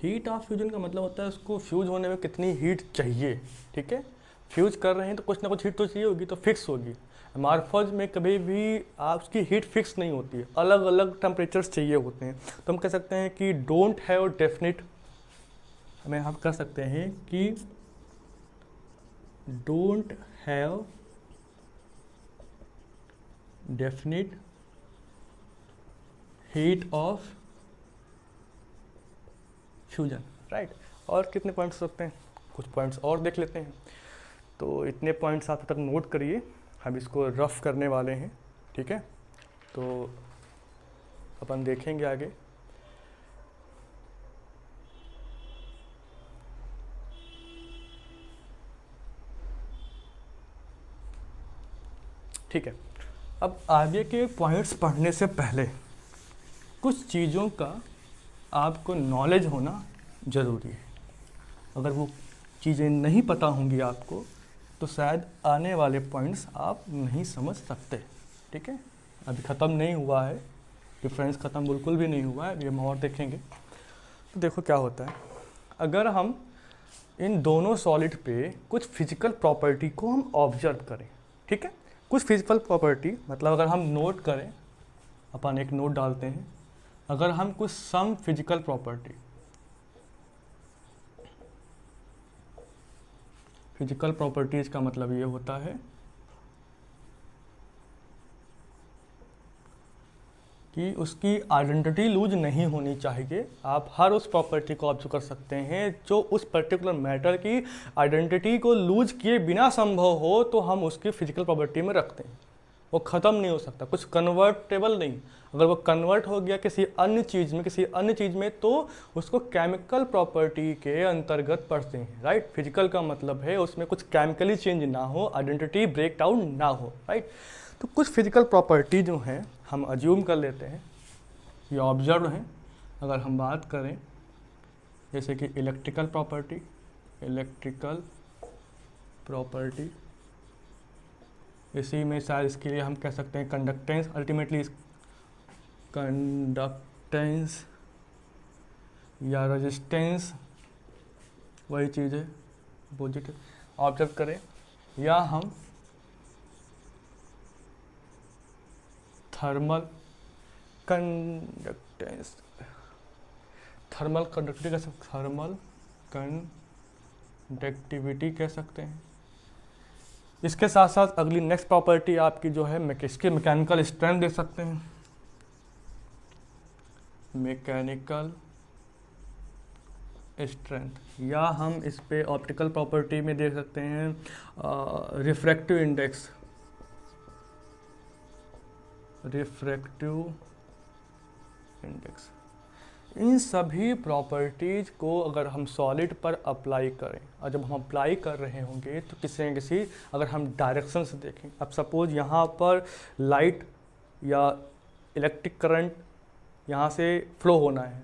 heat of fusion का मतलब होता है उसको फ्यूज होने में कितनी हीट चाहिए, ठीक है। फ्यूज कर रहे हैं तो कुछ ना कुछ हीट तो चाहिए होगी, तो फिक्स होगी। अमॉर्फस में कभी भी आप उसकी हीट फिक्स नहीं होती है, अलग अलग टेम्परेचर्स चाहिए होते हैं। तो हम कह सकते हैं कि डोंट हैव डेफिनिट, हमें हम कह सकते हैं कि don't have definite heat of fusion, right. और कितने पॉइंट्स हो सकते हैं, कुछ पॉइंट्स और देख लेते हैं। तो इतने पॉइंट्स आप तक नोट करिए, हम इसको रफ करने वाले हैं, ठीक है। तो अपन देखेंगे आगे। ठीक है, अब आगे के पॉइंट्स पढ़ने से पहले कुछ चीज़ों का आपको नॉलेज होना ज़रूरी है। अगर वो चीज़ें नहीं पता होंगी आपको तो शायद आने वाले पॉइंट्स आप नहीं समझ सकते। ठीक है, अभी ख़त्म नहीं हुआ है, डिफरेंस ख़त्म बिल्कुल भी नहीं हुआ है, ये हम और देखेंगे। तो देखो क्या होता है, अगर हम इन दोनों सॉलिड पे कुछ फिजिकल प्रॉपर्टी को हम ऑब्जर्व करें, ठीक है, कुछ फिजिकल प्रॉपर्टी मतलब अगर हम नोट करें, अपन एक नोट डालते हैं, अगर हम कुछ some physical property, physical properties का मतलब ये होता है कि उसकी आइडेंटिटी लूज नहीं होनी चाहिए। आप हर उस प्रॉपर्टी को ऑब्जर्व कर सकते हैं जो उस पर्टिकुलर मैटर की आइडेंटिटी को लूज किए बिना संभव हो, तो हम उसकी फिजिकल प्रॉपर्टी में रखते हैं। वो ख़त्म नहीं हो सकता, कुछ कन्वर्टेबल नहीं। अगर वो कन्वर्ट हो गया किसी अन्य चीज़ में तो उसको केमिकल प्रॉपर्टी के अंतर्गत पढ़ते हैं, राइट। फिजिकल का मतलब है उसमें कुछ केमिकली चेंज ना हो, आइडेंटिटी ब्रेक डाउन ना हो, राइट। तो कुछ फिजिकल प्रॉपर्टी जो हैं हम अज्यूम कर लेते हैं, ये ऑब्जर्व हैं। अगर हम बात करें जैसे कि इलेक्ट्रिकल प्रॉपर्टी, इसी में शायद इसके लिए हम कह सकते हैं कंडक्टेंस, अल्टीमेटली कंडक्टेंस या रेजिस्टेंस वही चीज़ है, पॉजिटिव ऑब्जर्व करें। या हम थर्मल कंडक्टेंस, थर्मल कंडक्टिविटी कह सकते हैं। इसके साथ साथ अगली नेक्स्ट प्रॉपर्टी आपकी जो है इसके मैकेनिकल स्ट्रेंथ दे सकते हैं, मैकेनिकल स्ट्रेंथ। या हम इस पे ऑप्टिकल प्रॉपर्टी में देख सकते हैं रिफ्रैक्टिव इंडेक्स। इन सभी प्रॉपर्टीज़ को अगर हम सॉलिड पर अप्लाई करें, और जब हम अप्लाई कर रहे होंगे तो किसी न किसी अगर हम डायरेक्शन से देखें, अब सपोज यहाँ पर लाइट या इलेक्ट्रिक करंट यहाँ से फ्लो होना है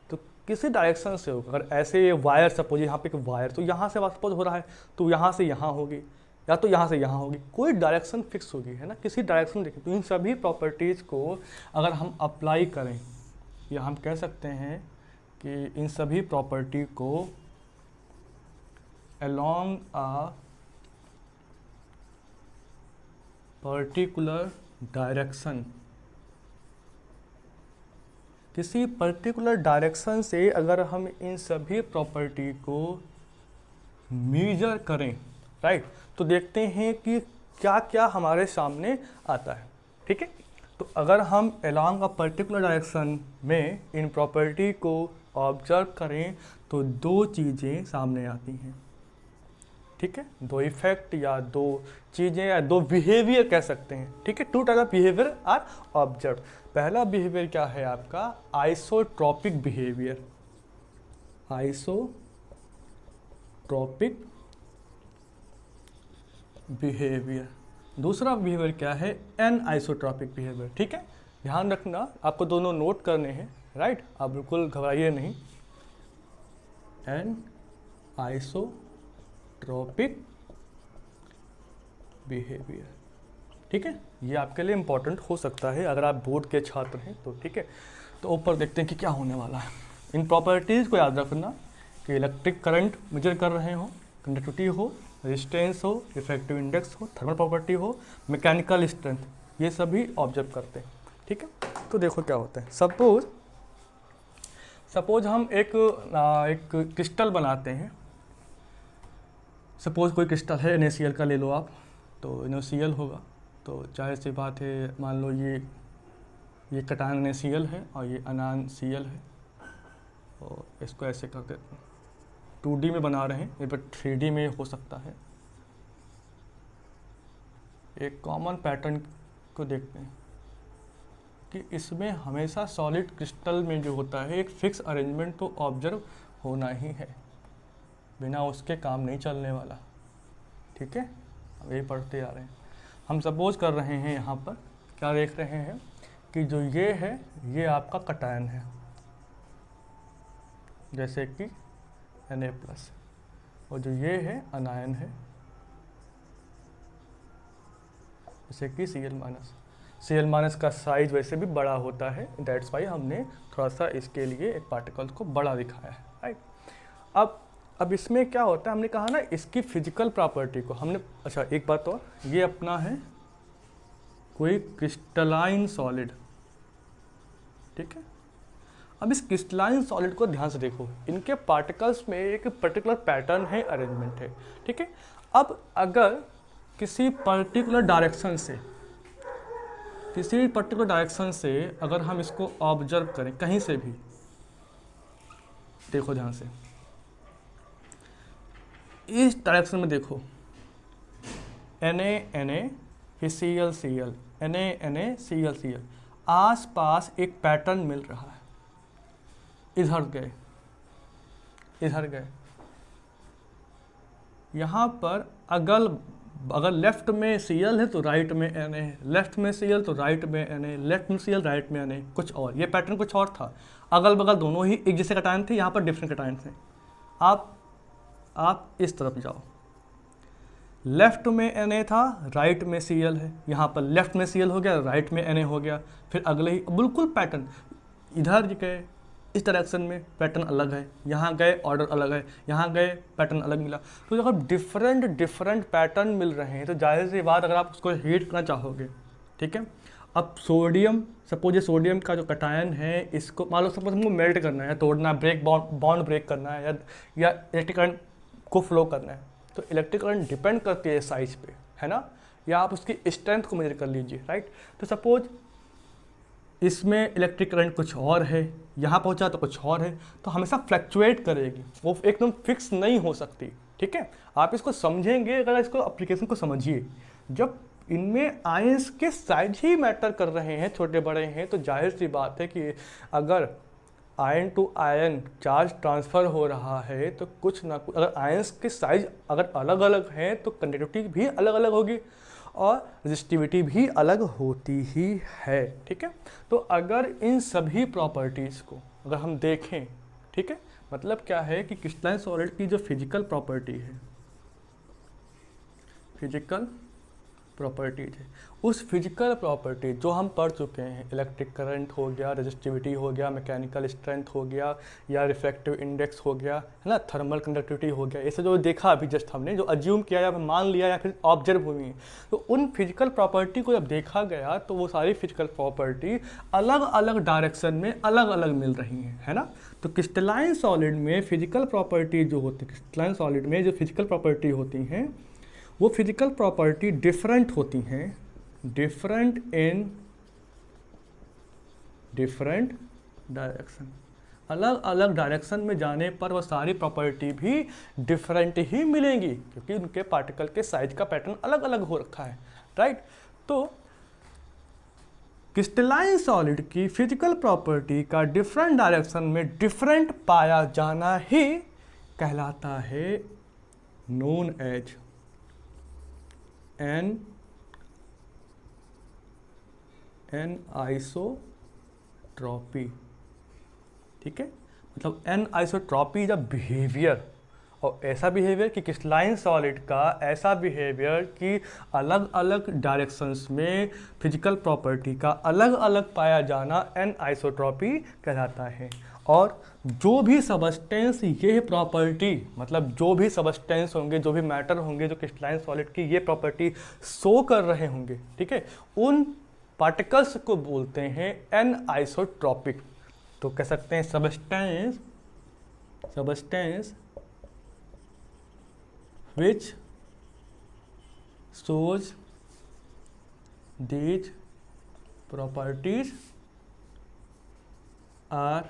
तो किसी डायरेक्शन से होगा। अगर ऐसे वायर, सपोज यहाँ पे एक वायर, तो यहाँ से सपोज हो रहा है तो यहाँ से यहाँ होगी या तो यहाँ से यहाँ होगी, कोई डायरेक्शन फिक्स होगी, है ना, किसी डायरेक्शन देखें। तो इन सभी प्रॉपर्टीज़ को अगर हम अप्लाई करें, या हम कह सकते हैं कि इन सभी प्रॉपर्टी को along a particular direction, किसी पर्टिकुलर डायरेक्शन से अगर हम इन सभी प्रॉपर्टी को मेजर करें, राइट, तो देखते हैं कि क्या क्या हमारे सामने आता है। ठीक है, तो अगर हम along a पर्टिकुलर डायरेक्शन में इन प्रॉपर्टी को ऑब्जर्व करें तो दो चीज़ें सामने आती हैं। ठीक है, दो इफेक्ट या दो चीज़ें या दो बिहेवियर कह सकते हैं। ठीक है, two type of behaviour are observe. पहला बिहेवियर क्या है आपका, आइसोट्रॉपिक बिहेवियर, आइसोट्रॉपिक बिहेवियर। दूसरा बिहेवियर क्या है, एन आइसोट्रॉपिक बिहेवियर। ठीक है, ध्यान रखना, आपको दोनों नोट करने हैं, राइट, आप बिल्कुल घबराइए नहीं। एन आइसोट्रॉपिक बिहेवियर, ठीक है, ये आपके लिए इम्पोर्टेंट हो सकता है अगर आप बोर्ड के छात्र हैं तो। ठीक है, तो ऊपर देखते हैं कि क्या होने वाला है। इन प्रॉपर्टीज़ को याद रखना कि इलेक्ट्रिक करंट मेजर कर रहे हो, कंडक्टिविटी हो, रेजिस्टेंस हो, रिफ्रैक्टिव इंडेक्स हो, थर्मल प्रॉपर्टी हो, मैकेनिकल स्ट्रेंथ, ये सभी ऑब्जर्व करते हैं। ठीक है, तो देखो क्या होता है। सपोज हम एक क्रिस्टल बनाते हैं। सपोज कोई क्रिस्टल है, NaCl का ले लो आप, तो NaCl होगा, तो जाहिर सी बात है, मान लो ये कटायन NaCl है और ये अनायन Cl है, और इसको ऐसे कर देते हैं। 2D में बना रहे हैं, ये पर 3D में हो सकता है। एक कॉमन पैटर्न को देखते हैं कि इसमें हमेशा सॉलिड क्रिस्टल में जो होता है एक फिक्स अरेंजमेंट तो ऑब्जर्व होना ही है, बिना उसके काम नहीं चलने वाला। ठीक है, अब यही पढ़ते आ रहे हैं। हम सपोज कर रहे हैं यहाँ पर क्या देख रहे हैं कि जो ये है ये आपका कटायन है, जैसे कि Na+, और जो ये है अनायन है जैसे कि Cl-। का साइज वैसे भी बड़ा होता है, दैट्स वाई हमने थोड़ा सा इसके लिए एक पार्टिकल को बड़ा दिखाया है, राइट। अब इसमें क्या होता है, हमने कहा ना इसकी फिजिकल प्रॉपर्टी को हमने, अच्छा एक बात और, ये अपना है कोई क्रिस्टलाइन सॉलिड, ठीक है। अब इस क्रिस्टलाइन सॉलिड को ध्यान से देखो, इनके पार्टिकल्स में एक पर्टिकुलर पैटर्न है, अरेंजमेंट है, ठीक है। अब अगर किसी पर्टिकुलर डायरेक्शन से अगर हम इसको ऑब्जर्व करें कहीं से भी, देखो ध्यान से, इस डायरेक्शन में देखो Na फिर Cl, Na Cl, आस पास एक पैटर्न मिल रहा है, इधर गए, यहाँ पर अगर लेफ्ट में Cl है तो राइट में Na है, लेफ्ट में Cl तो राइट में Na, लेफ्ट में Cl राइट में Na, कुछ और, ये पैटर्न कुछ और था। अगल बगल दोनों ही एक जैसे कटायन थे, यहाँ पर डिफरेंट कटायन थे। आप इस तरफ जाओ, लेफ्ट में Na था, राइट में Cl है, यहाँ पर लेफ्ट में Cl हो गया, राइट में Na हो गया, फिर अगले ही बिल्कुल पैटर्न, इधर गए इस डायरेक्शन में पैटर्न अलग है, यहाँ गए ऑर्डर अलग है, यहाँ गए पैटर्न अलग मिला। तो अगर डिफरेंट पैटर्न मिल रहे हैं तो जाहिर सी बात अगर आप उसको हीट करना चाहोगे, ठीक है। अब सोडियम, सपोज ये सोडियम का जो कटायन है, इसको मान लो सपोज हमको मेल्ट करना है, तोड़ना है, ब्रेक बॉन्ड ब्रेक करना है, या इलेक्ट्रिक करंट को फ्लो करना है, तो इलेक्ट्रिक करंट डिपेंड करती है साइज पे, है ना, या आप उसकी स्ट्रेंथ को मेजर कर लीजिए, राइट। तो सपोज इसमें इलेक्ट्रिक करंट कुछ और है, यहाँ पहुँचा तो कुछ और है, तो हमेशा फ्लक्चुएट करेगी, वो एकदम फिक्स नहीं हो सकती, ठीक है। आप इसको समझेंगे, अगर इसको एप्लीकेशन को समझिए, जब इनमें आयंस के साइज ही मैटर कर रहे हैं, छोटे बड़े हैं, तो जाहिर सी बात है कि अगर ion to ion charge transfer हो रहा है तो कुछ ना कुछ, अगर आयंस के साइज अगर अलग अलग हैं तो कंडक्टिविटी भी अलग अलग होगी और रेजिस्टिविटी भी अलग होती ही है, ठीक है। तो अगर इन सभी प्रॉपर्टीज़ को अगर हम देखें, ठीक है, मतलब क्या है कि क्रिस्टलाइन सॉलिड की जो फिजिकल प्रॉपर्टी है, फिजिकल प्रॉपर्टीज है, उस फिजिकल प्रॉपर्टी जो हम पढ़ चुके हैं, इलेक्ट्रिक करंट हो गया, रेजिस्टिविटी हो गया, मैकेनिकल स्ट्रेंथ हो गया, या रिफ्रैक्टिव इंडेक्स हो गया, है ना, थर्मल कंडक्टिविटी हो गया, ऐसे जो देखा अभी जस्ट हमने जो अज्यूम किया या मान लिया या फिर ऑब्जर्व हुई है, तो उन फिजिकल प्रॉपर्टी को जब देखा गया तो वो सारी फिजिकल प्रॉपर्टी अलग अलग डायरेक्शन में अलग अलग मिल रही हैं, है ना। तो क्रिस्टलाइन सॉलिड में फिजिकल प्रॉपर्टी जो होती है, क्रिस्टलाइन सॉलिड में जो फिजिकल प्रॉपर्टी होती हैं वो फिजिकल प्रॉपर्टी डिफरेंट होती हैं, डिफरेंट इन डिफरेंट डायरेक्शन, अलग अलग डायरेक्शन में जाने पर वो सारी प्रॉपर्टी भी डिफरेंट ही मिलेंगी, क्योंकि उनके पार्टिकल के साइज का पैटर्न अलग अलग हो रखा है, राइट। तो क्रिस्टलाइन सॉलिड की फिजिकल प्रॉपर्टी का डिफरेंट डायरेक्शन में डिफरेंट पाया जाना ही कहलाता है नोन एज एन आइसोट्रॉपी, ठीक है। मतलब anisotropy is a behaviour, और ऐसा बिहेवियर कि क्रिस्टलाइन सॉलिड का ऐसा बिहेवियर कि अलग अलग डायरेक्शंस में फिजिकल प्रॉपर्टी का अलग अलग पाया जाना एन आइसोट्रॉपी कहलाता है। और जो भी सबस्टेंस ये प्रॉपर्टी, मतलब जो भी सबस्टेंस होंगे, जो भी मैटर होंगे जो क्रिस्टलाइन सॉलिड की ये प्रॉपर्टी शो कर रहे होंगे, ठीक है, उन पार्टिकल्स को बोलते हैं एन आइसोट्रॉपिक। तो कह सकते हैं substance which shows these properties are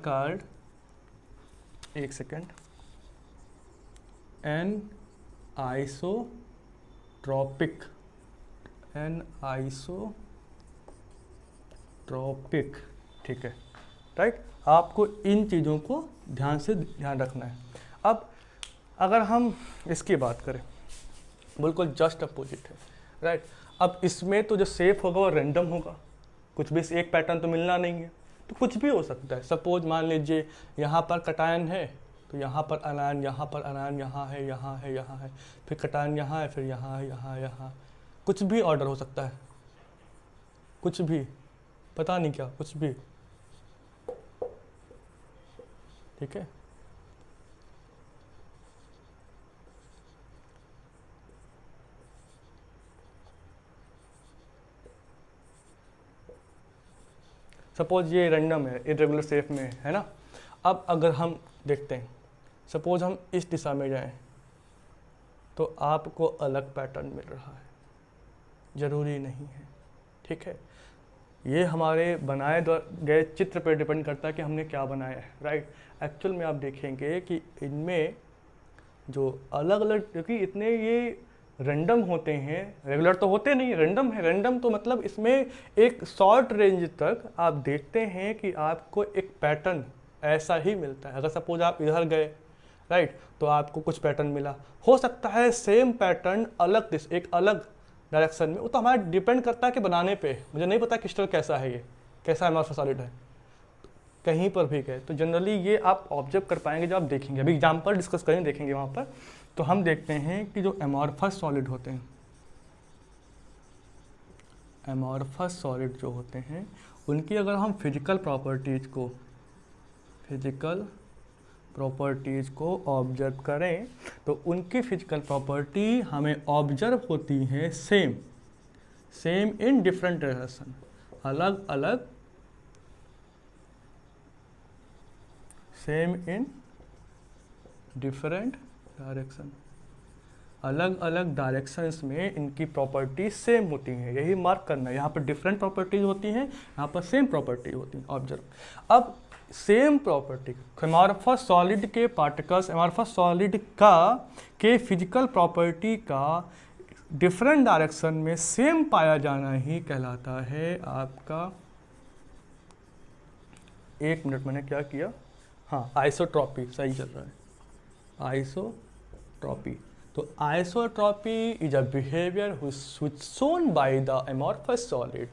called, एक सेकेंड, anisotrophic, ठीक है, राइट। आपको इन चीज़ों को ध्यान रखना है। अब अगर हम इसकी बात करें, बिल्कुल जस्ट अपोजिट है, राइट। अब इसमें तो जो शेप होगा वो रैंडम होगा, कुछ भी एक पैटर्न तो मिलना नहीं है, तो कुछ भी हो सकता है। सपोज मान लीजिए यहाँ पर कटायन है तो यहाँ पर अनायन, यहाँ पर अनायन, यहाँ है, यहाँ है, यहाँ है, फिर कटायन यहाँ है, फिर यहाँ है, यहाँ, यहाँ, कुछ भी ऑर्डर हो सकता है, कुछ भी, पता नहीं क्या, कुछ भी। ठीक है, सपोज ये रैंडम है, इरेगुलर शेप में है ना। अब अगर हम देखते हैं, सपोज हम इस दिशा में जाएं तो आपको अलग पैटर्न मिल रहा है, ज़रूरी नहीं है। ठीक है, ये हमारे बनाए गए चित्र पर डिपेंड करता है कि हमने क्या बनाया है, राइट। एक्चुअल में आप देखेंगे कि इनमें जो अलग अलग, क्योंकि इतने ये रैंडम होते हैं, रेगुलर तो होते नहीं, रैंडम है। रैंडम तो मतलब इसमें एक शॉर्ट रेंज तक आप देखते हैं कि आपको एक पैटर्न ऐसा ही मिलता है। अगर सपोज आप इधर गए, राइट, तो आपको कुछ पैटर्न मिला, हो सकता है सेम पैटर्न अलग एक अलग डायरेक्शन में, वो तो हमारा डिपेंड करता है कि बनाने पे। मुझे नहीं पता क्रिस्टल कैसा है, ये कैसा एमॉर्फस सॉलिड है, कहीं पर भी गए तो जनरली ये आप ऑब्जर्व कर पाएंगे जब आप देखेंगे। अभी एग्जाम्पल डिस्कस करेंगे, देखेंगे वहाँ पर। तो हम देखते हैं कि जो एमॉर्फस सॉलिड होते हैं, एमॉर्फस सॉलिड जो होते हैं, उनकी अगर हम फिजिकल प्रॉपर्टीज़ को ऑब्जर्व करें तो उनकी फिजिकल प्रॉपर्टी हमें ऑब्जर्व होती है सेम इन डिफरेंट डायरेक्शन, अलग अलग, सेम इन डिफरेंट डायरेक्शन, अलग अलग डायरेक्शंस में इनकी प्रॉपर्टी सेम होती हैं। यही मार्क करना है, यहाँ पर डिफरेंट प्रॉपर्टीज होती हैं, यहाँ पर सेम प्रॉपर्टी होती हैं। ऑब्जर्व, अब सेम प्रॉपर्टी एमॉर्फस सॉलिड के पार्टिकल्स, एमॉर्फस सॉलिड के फिजिकल प्रॉपर्टी का डिफरेंट डायरेक्शन में सेम पाया जाना ही कहलाता है आपका, एक मिनट मैंने क्या किया, हाँ, आइसोट्रॉपी, सही चल रहा है, आइसोट्रॉपी। तो isotropy is a behaviour which shown by the amorphous solid,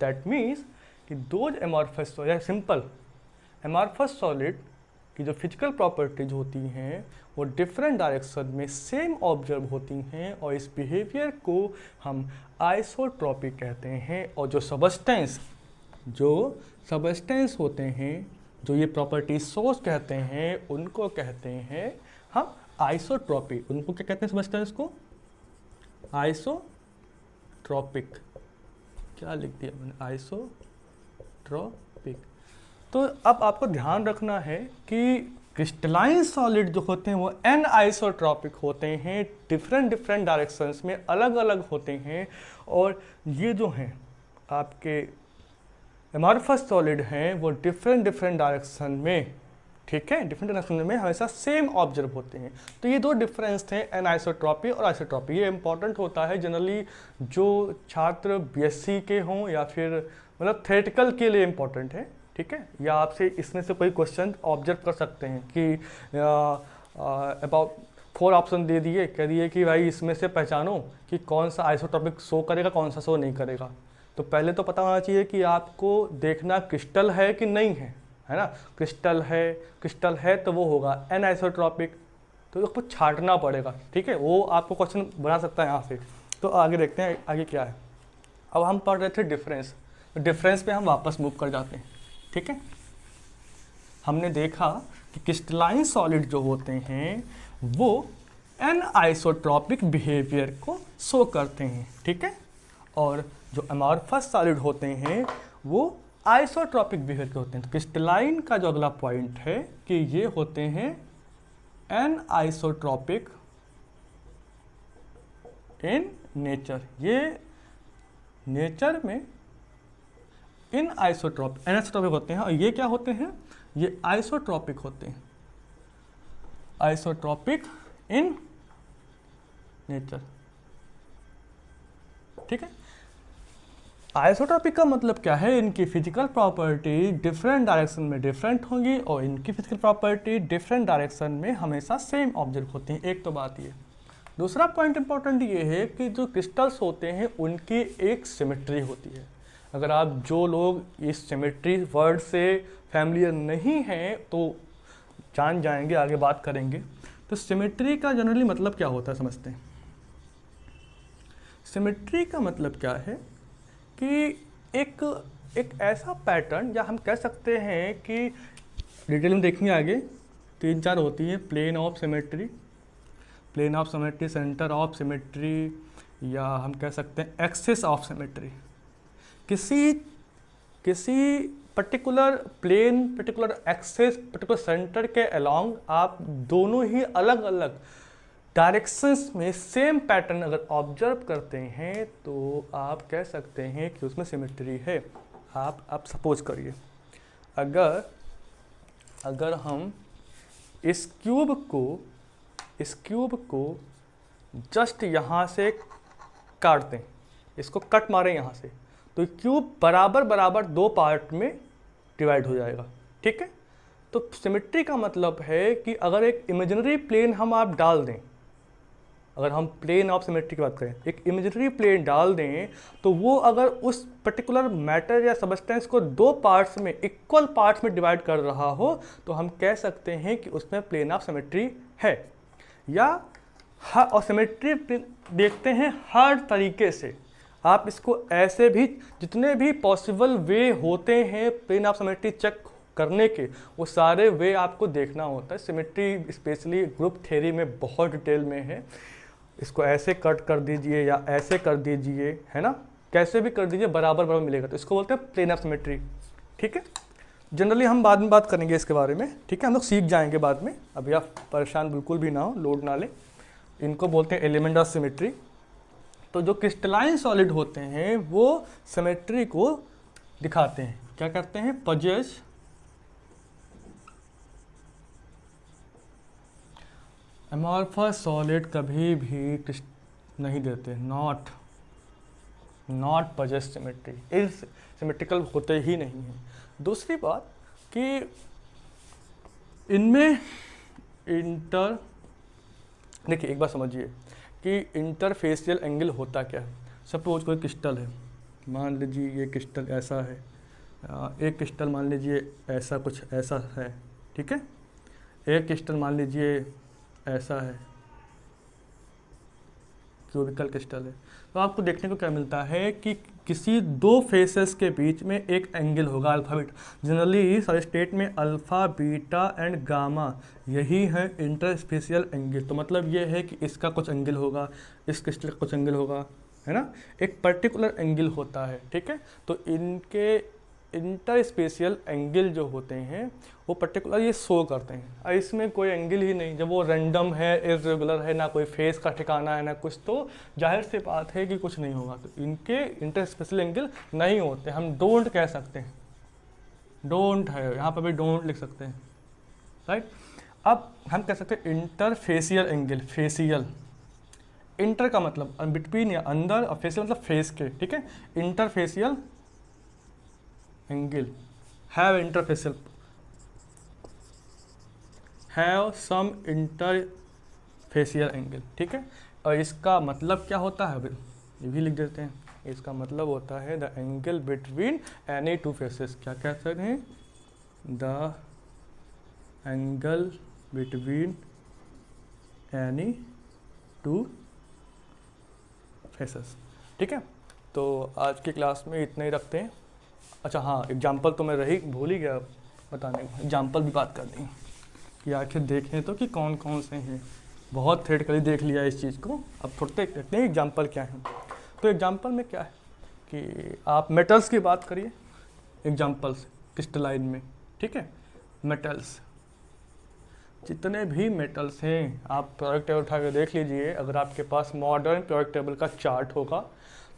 that means कि those amorphous solid, simple, amorphous solid की जो फिजिकल प्रॉपर्टीज होती हैं वो डिफरेंट डायरेक्शन में सेम ऑब्जर्व होती हैं, और इस बिहेवियर को हम आइसोट्रॉपी कहते हैं। और जो सबस्टेंस होते हैं, जो ये प्रॉपर्टी सोर्स कहते हैं, उनको कहते हैं हम आइसोट्रॉपी। उनको क्या कहते हैं सबस्टेंस को? आइसोट्रॉपिक। क्या लिख दिया मैंने? आइसोट्रॉपिक। तो अब आपको ध्यान रखना है कि क्रिस्टलाइन सॉलिड जो होते हैं वो एन आइसोट्रॉपिक होते हैं, डिफरेंट डायरेक्शंस में अलग अलग होते हैं। और ये जो हैं आपके एमॉर्फस सॉलिड हैं वो डिफरेंट डायरेक्शन में, ठीक है, डिफरेंट डायरेक्शन में हमेशा सेम ऑब्जर्व होते हैं। तो ये दो डिफरेंस थे, एनआइसोट्रॉपी और आइसोट्रॉपी। ये इंपॉर्टेंट होता है जनरली जो छात्र बीएससी के हों या फिर मतलब थ्योरेटिकल के लिए इम्पॉर्टेंट है, ठीक है। या आपसे इसमें से कोई क्वेश्चन ऑब्जर्व कर सकते हैं कि अबाउट 4 ऑप्शन दे दिए, कह दिए कि भाई इसमें से पहचानो कि कौन सा आइसोट्रॉपिक शो करेगा, कौन सा शो नहीं करेगा। तो पहले तो पता होना चाहिए कि आपको देखना क्रिस्टल है कि नहीं है ना। क्रिस्टल है तो वो होगा एन आइसोट्रॉपिक, तो उसको छांटना पड़ेगा, ठीक है। वो आपको क्वेश्चन बना सकता है यहाँ से। तो आगे देखते हैं आगे क्या है। अब हम पढ़ रहे थे डिफरेंस, तो डिफरेंस पे हम वापस मूव कर जाते हैं, ठीक है। हमने देखा कि क्रिस्टलाइन सॉलिड जो होते हैं वो एन आइसोट्रॉपिक बिहेवियर को शो करते हैं, ठीक है। और जो अमॉर्फस सॉलिड होते हैं वो आइसोट्रॉपिक बिहेवियर के होते हैं। तो क्रिस्टलाइन का जो अगला पॉइंट है कि ये होते हैं एन आइसोट्रॉपिक इन नेचर। ये नेचर में इन आइसोट्रॉपिक होते हैं। और ये क्या होते हैं? ये आइसोट्रॉपिक होते हैं, आइसोट्रॉपिक इन नेचर, ठीक है। आइसोट्रॉपिक का मतलब क्या है? इनकी फिजिकल प्रॉपर्टी डिफरेंट डायरेक्शन में डिफरेंट होंगी और इनकी फिजिकल प्रॉपर्टी डिफरेंट डायरेक्शन में हमेशा सेम ऑब्जेक्ट होती हैं। एक तो बात ये। दूसरा पॉइंट इंपॉर्टेंट ये है कि जो क्रिस्टल्स होते हैं उनकी एक सिमेट्री होती है। अगर आप जो लोग इस सिमेट्री वर्ड से फैमिलियर नहीं हैं तो जान जाएंगे, आगे बात करेंगे। तो सिमेट्री का जनरली मतलब क्या होता है समझते हैं। सिमेट्री का मतलब क्या है कि एक ऐसा पैटर्न, या हम कह सकते हैं कि डिटेल में देखेंगे आगे 3-4 होती हैं। Plane of symmetry, plane of symmetry, centre of symmetry, या हम कह सकते हैं एक्सिस ऑफ सिमेट्री। किसी particular plane, particular axis, particular centre के अलोंग आप दोनों ही अलग अलग डायरेक्शंस में सेम पैटर्न अगर ऑब्जर्व करते हैं तो आप कह सकते हैं कि उसमें सिमेट्री है। आप सपोज करिए, अगर हम इस क्यूब को जस्ट यहाँ से काट दें, इसको कट मारें यहाँ से, तो क्यूब बराबर बराबर 2 पार्ट में डिवाइड हो जाएगा। ठीक है, तो सिमेट्री का मतलब है कि अगर एक इमेजिनरी प्लेन हम आप डाल दें, अगर हम प्लेन ऑफ सिमेट्री की बात करें, एक इमेजिनरी प्लेन डाल दें, तो वो अगर उस पर्टिकुलर मैटर या सबस्टेंस को 2 पार्ट्स में, इक्वल पार्ट्स में डिवाइड कर रहा हो, तो हम कह सकते हैं कि उसमें प्लेन ऑफ सिमेट्री है। या और सिमेट्री देखते हैं हर तरीके से, आप इसको ऐसे भी, जितने भी पॉसिबल वे होते हैं प्लेन ऑफ सिमेट्री चेक करने के, वो सारे वे आपको देखना होता है। सिमेट्री स्पेशली ग्रुप थ्योरी में बहुत डिटेल में है। इसको ऐसे कट कर दीजिए या ऐसे कर दीजिए, है ना, कैसे भी कर दीजिए बराबर बराबर मिलेगा, तो इसको बोलते हैं प्लेन ऑफ सिमेट्री। ठीक है, जनरली हम बाद में बात करेंगे इसके बारे में। ठीक है, हम लोग सीख जाएंगे बाद में, अभी आप परेशान बिल्कुल भी ना हो, लोड ना लें। इनको बोलते हैं एलिमेंट ऑफ सिमेट्री। तो जो क्रिस्टलाइन सॉलिड होते हैं वो सिमेट्री को दिखाते हैं, क्या करते हैं, पजेस एमॉर्फस सॉलिड कभी भी नहीं देते, नॉट पजेस सिमेट्री, इस सिमेट्रिकल होते ही नहीं हैं। दूसरी बात कि इनमें देखिए एक बात समझिए कि इंटरफेशियल एंगल होता क्या है। सपोज कोई क्रिस्टल है, मान लीजिए ये क्रिस्टल ऐसा है, एक क्रिस्टल मान लीजिए ऐसा कुछ ऐसा है, ठीक है, एक क्रिस्टल मान लीजिए ऐसा है, क्यूबिकल क्रिस्टल है। तो आपको देखने को क्या मिलता है कि किसी 2 फेसेस के बीच में एक एंगल होगा, alpha beta. Generally solid state में अल्फा बीटा एंड गामा यही है इंटरस्पेशियल एंगल। तो मतलब ये है कि इसका कुछ एंगल होगा, इस क्रिस्टल का कुछ एंगल होगा, है ना, एक पर्टिकुलर एंगल होता है। ठीक है, तो इनके इंटरस्पेशियल एंगल जो होते हैं वो पर्टिकुलर ये शो करते हैं, और इसमें कोई एंगल ही नहीं। जब वो रैंडम है, इर्रेगुलर है, ना कोई फेस का ठिकाना है ना कुछ, तो जाहिर सी बात है कि कुछ नहीं होगा। तो इनके इंटरस्पेशियल एंगल नहीं होते, हम डोंट कह सकते हैं, डोंट है यहाँ पर भी डोंट लिख सकते हैं, राइट। अब हम कह सकते हैं इंटरफेशियल एंगल, फेशियल, इंटर का मतलब बिटवीन या अंदर, और फेशियल मतलब फेस के, ठीक है। Interfacial angle have some interfacial angle, ठीक है। और इसका मतलब क्या होता है, ये भी लिख देते हैं, इसका मतलब होता है the angle between any 2 faces. क्या कहते हैं, the angle between any 2 faces, ठीक है। तो आज की क्लास में इतना ही रखते हैं। अच्छा हाँ, एग्जाम्पल तो मैं भूल ही गया बताने को, एग्जाम्पल भी बात कर देंगे कि आखिर देखें तो कि कौन कौन से हैं। बहुत थ्योरेटिकली देख लिया इस चीज़ को, अब थोड़े देखते हैं एग्जाम्पल क्या है। तो एग्जाम्पल में क्या है कि आप मेटल्स की बात करिए, एग्जाम्पल्स क्रिस्टलाइन में, ठीक है। मेटल्स, जितने भी मेटल्स हैं आप प्रोडक्ट टेबल उठा के देख लीजिए। अगर आपके पास मॉडर्न प्रोडक्ट टेबल का चार्ट होगा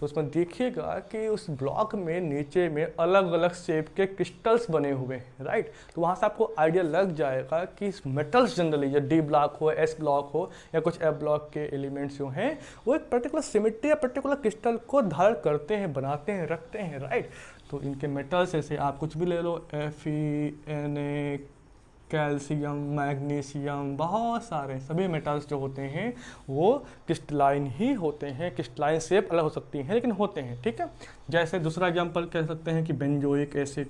तो उसमें देखिएगा कि उस ब्लॉक में नीचे में अलग अलग शेप के क्रिस्टल्स बने हुए हैं, राइट। तो वहाँ से आपको आइडिया लग जाएगा कि मेटल्स जनरली, या डी ब्लॉक हो, एस ब्लॉक हो, या कुछ एफ ब्लॉक के एलिमेंट्स जो हैं वो एक पर्टिकुलर सिमेट्री या पर्टिकुलर क्रिस्टल को धारण करते हैं, बनाते हैं, रखते हैं, राइट। तो इनके मेटल्स जैसे आप कुछ भी ले लो, Fe, Na, कैल्शियम, मैग्नीशियम, बहुत सारे सभी मेटल्स जो होते हैं वो क्रिस्टलाइन ही होते हैं। क्रिस्टलाइन शेप अलग हो सकती हैं लेकिन होते हैं, ठीक है। जैसे दूसरा एग्जांपल कह सकते हैं कि बेंजोइक एसिड,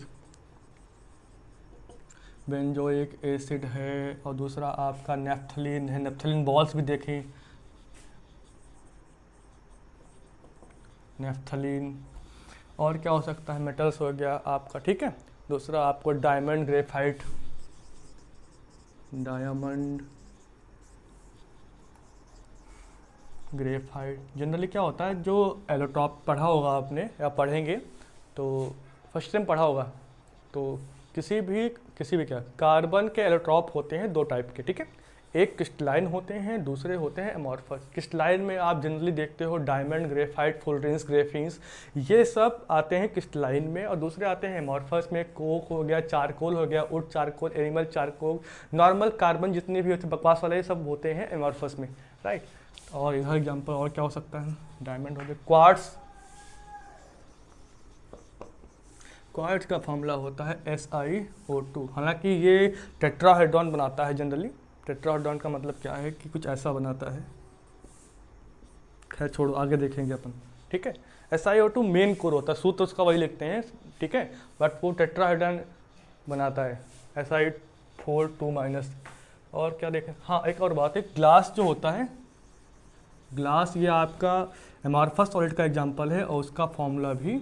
बेंजोइक एसिड है, और दूसरा आपका नेफ्थलीन है, नेफ्थलीन बॉल्स भी देखें, नेफ्थलीन। और क्या हो सकता है, मेटल्स हो गया आपका, ठीक है। दूसरा आपको diamond graphite, diamond graphite. Generally क्या होता है, जो एलोट्रॉप पढ़ा होगा आपने या पढ़ेंगे तो फर्स्ट टाइम पढ़ा होगा, तो किसी भी क्या कार्बन के एलोट्रॉप होते हैं दो टाइप के, ठीक है। एक क्रिस्टलाइन होते हैं, दूसरे होते हैं एमॉर्फस। क्रिस्टलाइन में आप जनरली देखते हो डायमंड ग्रेफाइट, फुलरेंस, ग्रेफिन्स, ये सब आते हैं क्रिस्टलाइन में, और दूसरे आते हैं एमॉर्फस में। कोक हो गया, चारकोल हो गया, would charcoal, animal charcoal, normal carbon जितने भी होते हैं बकवास वाले सब होते हैं एमॉर्फस में, राइट। और इधर एग्जाम्पल और क्या हो सकता है, डायमंड हो गया, क्वार्ट्स। क्वार्ट्स का फॉर्मूला होता है SiO2। हालांकि ये टेट्राहेड्रॉन बनाता है जनरली। टेट्राहेड्रॉन का मतलब क्या है कि कुछ ऐसा बनाता है, खैर छोड़ो आगे देखेंगे अपन, ठीक है। SiO2 मेन कोर होता है, सूत्र उसका वही लिखते हैं, ठीक है, बट वो टेट्राहेड्रॉन बनाता है Si4 -। और क्या देखें, हाँ एक और बात है, ग्लास जो होता है, ग्लास ये आपका एमॉर्फस सॉलिड का एग्जांपल है, और उसका फॉर्मूला भी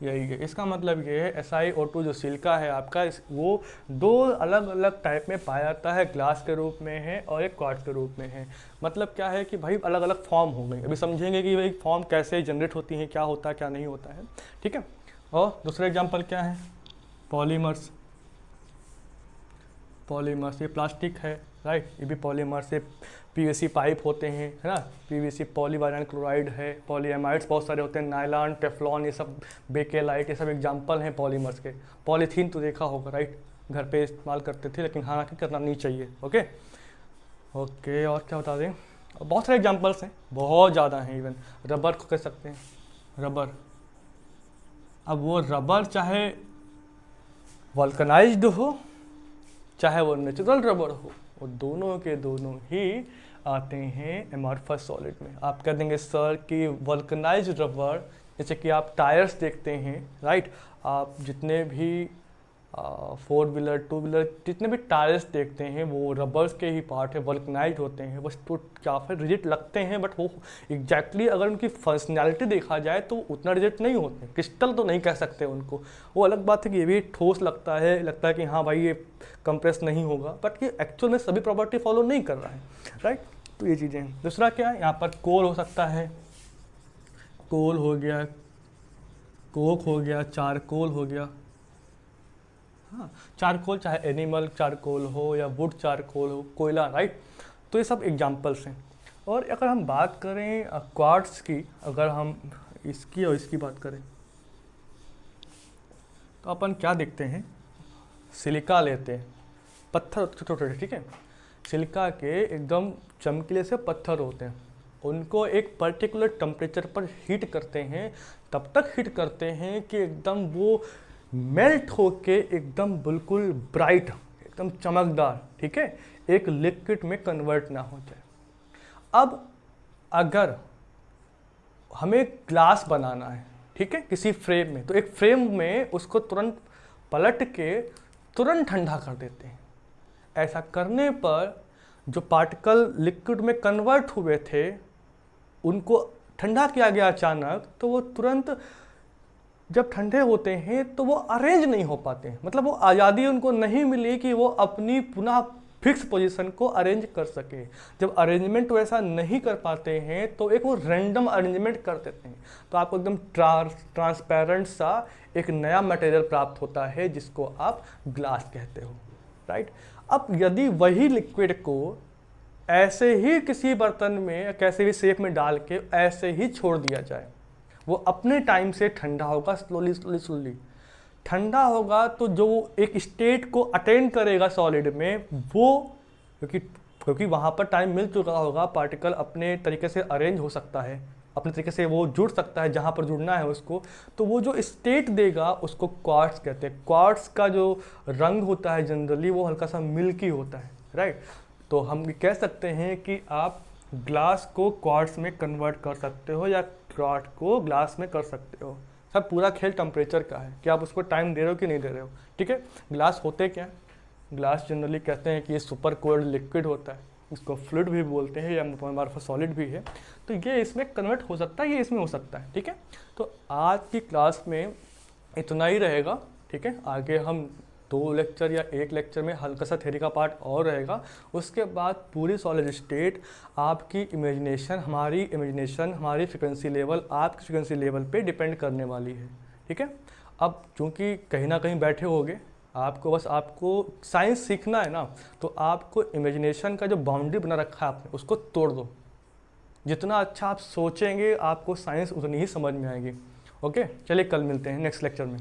यही है। इसका मतलब ये है SiO2 जो सिलिका है आपका, वो दो अलग अलग टाइप में पाया जाता है, ग्लास के रूप में है और एक क्वार्ट्ज के रूप में है। मतलब क्या है कि भाई अलग अलग फॉर्म हो गई, अभी समझेंगे कि भाई फॉर्म कैसे जनरेट होती है, क्या होता है क्या नहीं होता है, ठीक है। और दूसरा एग्जाम्पल क्या है, पॉलीमर्स। पॉलीमर्स ये प्लास्टिक है, राइट, ये भी पॉलीमर से PVC पाइप होते हैं, है ना, PVC पॉलीवायरल क्लोराइड है, पॉलीएमाइड्स बहुत सारे होते हैं, नायलॉन, टेफ्लॉन, ये सब, बेकेलाइट, ये सब एग्जांपल हैं पॉलीमर्स के। पॉलीथीन तो देखा होगा, राइट, घर पे इस्तेमाल करते थे, लेकिन हालांकि करना नहीं चाहिए, ओके। और क्या बता दें, बहुत सारे एग्जाम्पल्स हैं, बहुत ज़्यादा हैं। इवन रबर को कह सकते हैं, रबर। अब वो रबर चाहे वल्कनाइज्ड हो चाहे वो नेचुरल रबर हो, वो दोनों के दोनों ही आते हैं एमॉर्फस सॉलिड में। आप कह देंगे सर कि वल्कनाइज्ड रबर, जैसे कि आप टायर्स देखते हैं, राइट, आप जितने भी 4 व्हीलर 2 व्हीलर जितने भी टायर्स देखते हैं वो रबर्स के ही पार्ट है, वल्कनाइज्ड होते हैं, बस तो काफ़ी रिजिड लगते हैं, बट वो एग्जैक्टली अगर उनकी फंक्शनैलिटी देखा जाए तो उतना रिजिड नहीं होते। क्रिस्टल तो नहीं कह सकते उनको, वो अलग बात है कि ये भी ठोस लगता है कि हाँ भाई ये कंप्रेस नहीं होगा, बट ये एक्चुअल में सभी प्रॉपर्टी फॉलो नहीं कर रहा है, राइट। तो ये चीज़ें हैं। दूसरा क्या है, यहाँ पर कोल हो सकता है, कोल हो गया, कोक हो गया, चारकोल हो गया, हाँ, चारकोल चाहे एनिमल चारकोल हो या वुड चारकोल हो, कोयला, राइट। तो ये सब एग्जांपल्स हैं। और अगर हम बात करें क्वार्ट्ज की, अगर हम इसकी और इसकी बात करें तो अपन क्या देखते हैं, सिलिका लेते हैं, पत्थर छोटे, ठीक है, सिलिका के एकदम चमकीले से पत्थर होते हैं, उनको एक पर्टिकुलर टेम्परेचर पर हीट करते हैं, तब तक हीट करते हैं कि एकदम वो मेल्ट होके एकदम बिल्कुल ब्राइट, एकदम चमकदार, ठीक है, एक लिक्विड में कन्वर्ट ना हो जाए। अब अगर हमें ग्लास बनाना है, ठीक है, किसी फ्रेम में, तो एक फ्रेम में उसको तुरंत पलट के तुरंत ठंडा कर देते हैं। ऐसा करने पर जो पार्टिकल लिक्विड में कन्वर्ट हुए थे उनको ठंडा किया गया अचानक, तो वो तुरंत जब ठंडे होते हैं तो वो अरेंज नहीं हो पाते हैं, मतलब वो आज़ादी उनको नहीं मिली कि वो अपनी पुनः फिक्स पोजीशन को अरेंज कर सके। जब अरेंजमेंट वैसा नहीं कर पाते हैं तो एक वो रैंडम अरेंजमेंट कर देते हैं, तो आपको एकदम ट्रांसपेरेंट सा एक नया मटेरियल प्राप्त होता है जिसको आप ग्लास कहते हो, राइट। अब यदि वही लिक्विड को ऐसे ही किसी बर्तन में या कैसे भी शेप में डाल के ऐसे ही छोड़ दिया जाए, वो अपने टाइम से ठंडा होगा, स्लोली ठंडा होगा, तो जो एक स्टेट को अटेंड करेगा सॉलिड में, वो क्योंकि वहाँ पर टाइम मिल चुका होगा, पार्टिकल अपने तरीके से अरेंज हो सकता है, अपने तरीके से वो जुड़ सकता है जहाँ पर जुड़ना है उसको, तो वो जो स्टेट देगा उसको क्वार्ट्स कहते हैं। क्वार्ट्स का जो रंग होता है जनरली वो हल्का सा मिल्की होता है, राइट। तो हम कह सकते हैं कि आप ग्लास को क्वार्ट्स में कन्वर्ट कर सकते हो या क्वार्ट्स को ग्लास में कर सकते हो। सब पूरा खेल टेम्परेचर का है कि आप उसको टाइम दे रहे हो कि नहीं दे रहे हो, ठीक है। ग्लास होते क्या, ग्लास जनरली कहते हैं कि ये सुपर कोल्ड लिक्विड होता है, इसको फ्लूइड भी बोलते हैं या हमारे सॉलिड भी है। तो ये इसमें कन्वर्ट हो सकता है, ये इसमें हो सकता है, ठीक है। तो आज की क्लास में इतना ही रहेगा, ठीक है। आगे हम 2 लेक्चर या 1 लेक्चर में हल्का सा थ्योरी का पार्ट और रहेगा। उसके बाद पूरी सॉलिड स्टेट आपकी इमेजिनेशन, हमारी इमेजिनेशन, हमारी फ्रिक्वेंसी लेवल आपकी फ्रिक्वेंसी लेवल पे डिपेंड करने वाली है, ठीक है। अब चूँकि कहीं ना कहीं बैठे होगे, आपको साइंस सीखना है ना, तो आपको इमेजिनेशन का जो बाउंड्री बना रखा है आपने उसको तोड़ दो। जितना अच्छा आप सोचेंगे आपको साइंस उतनी ही समझ में आएगी। ओके, चलिए कल मिलते हैं नेक्स्ट लेक्चर में।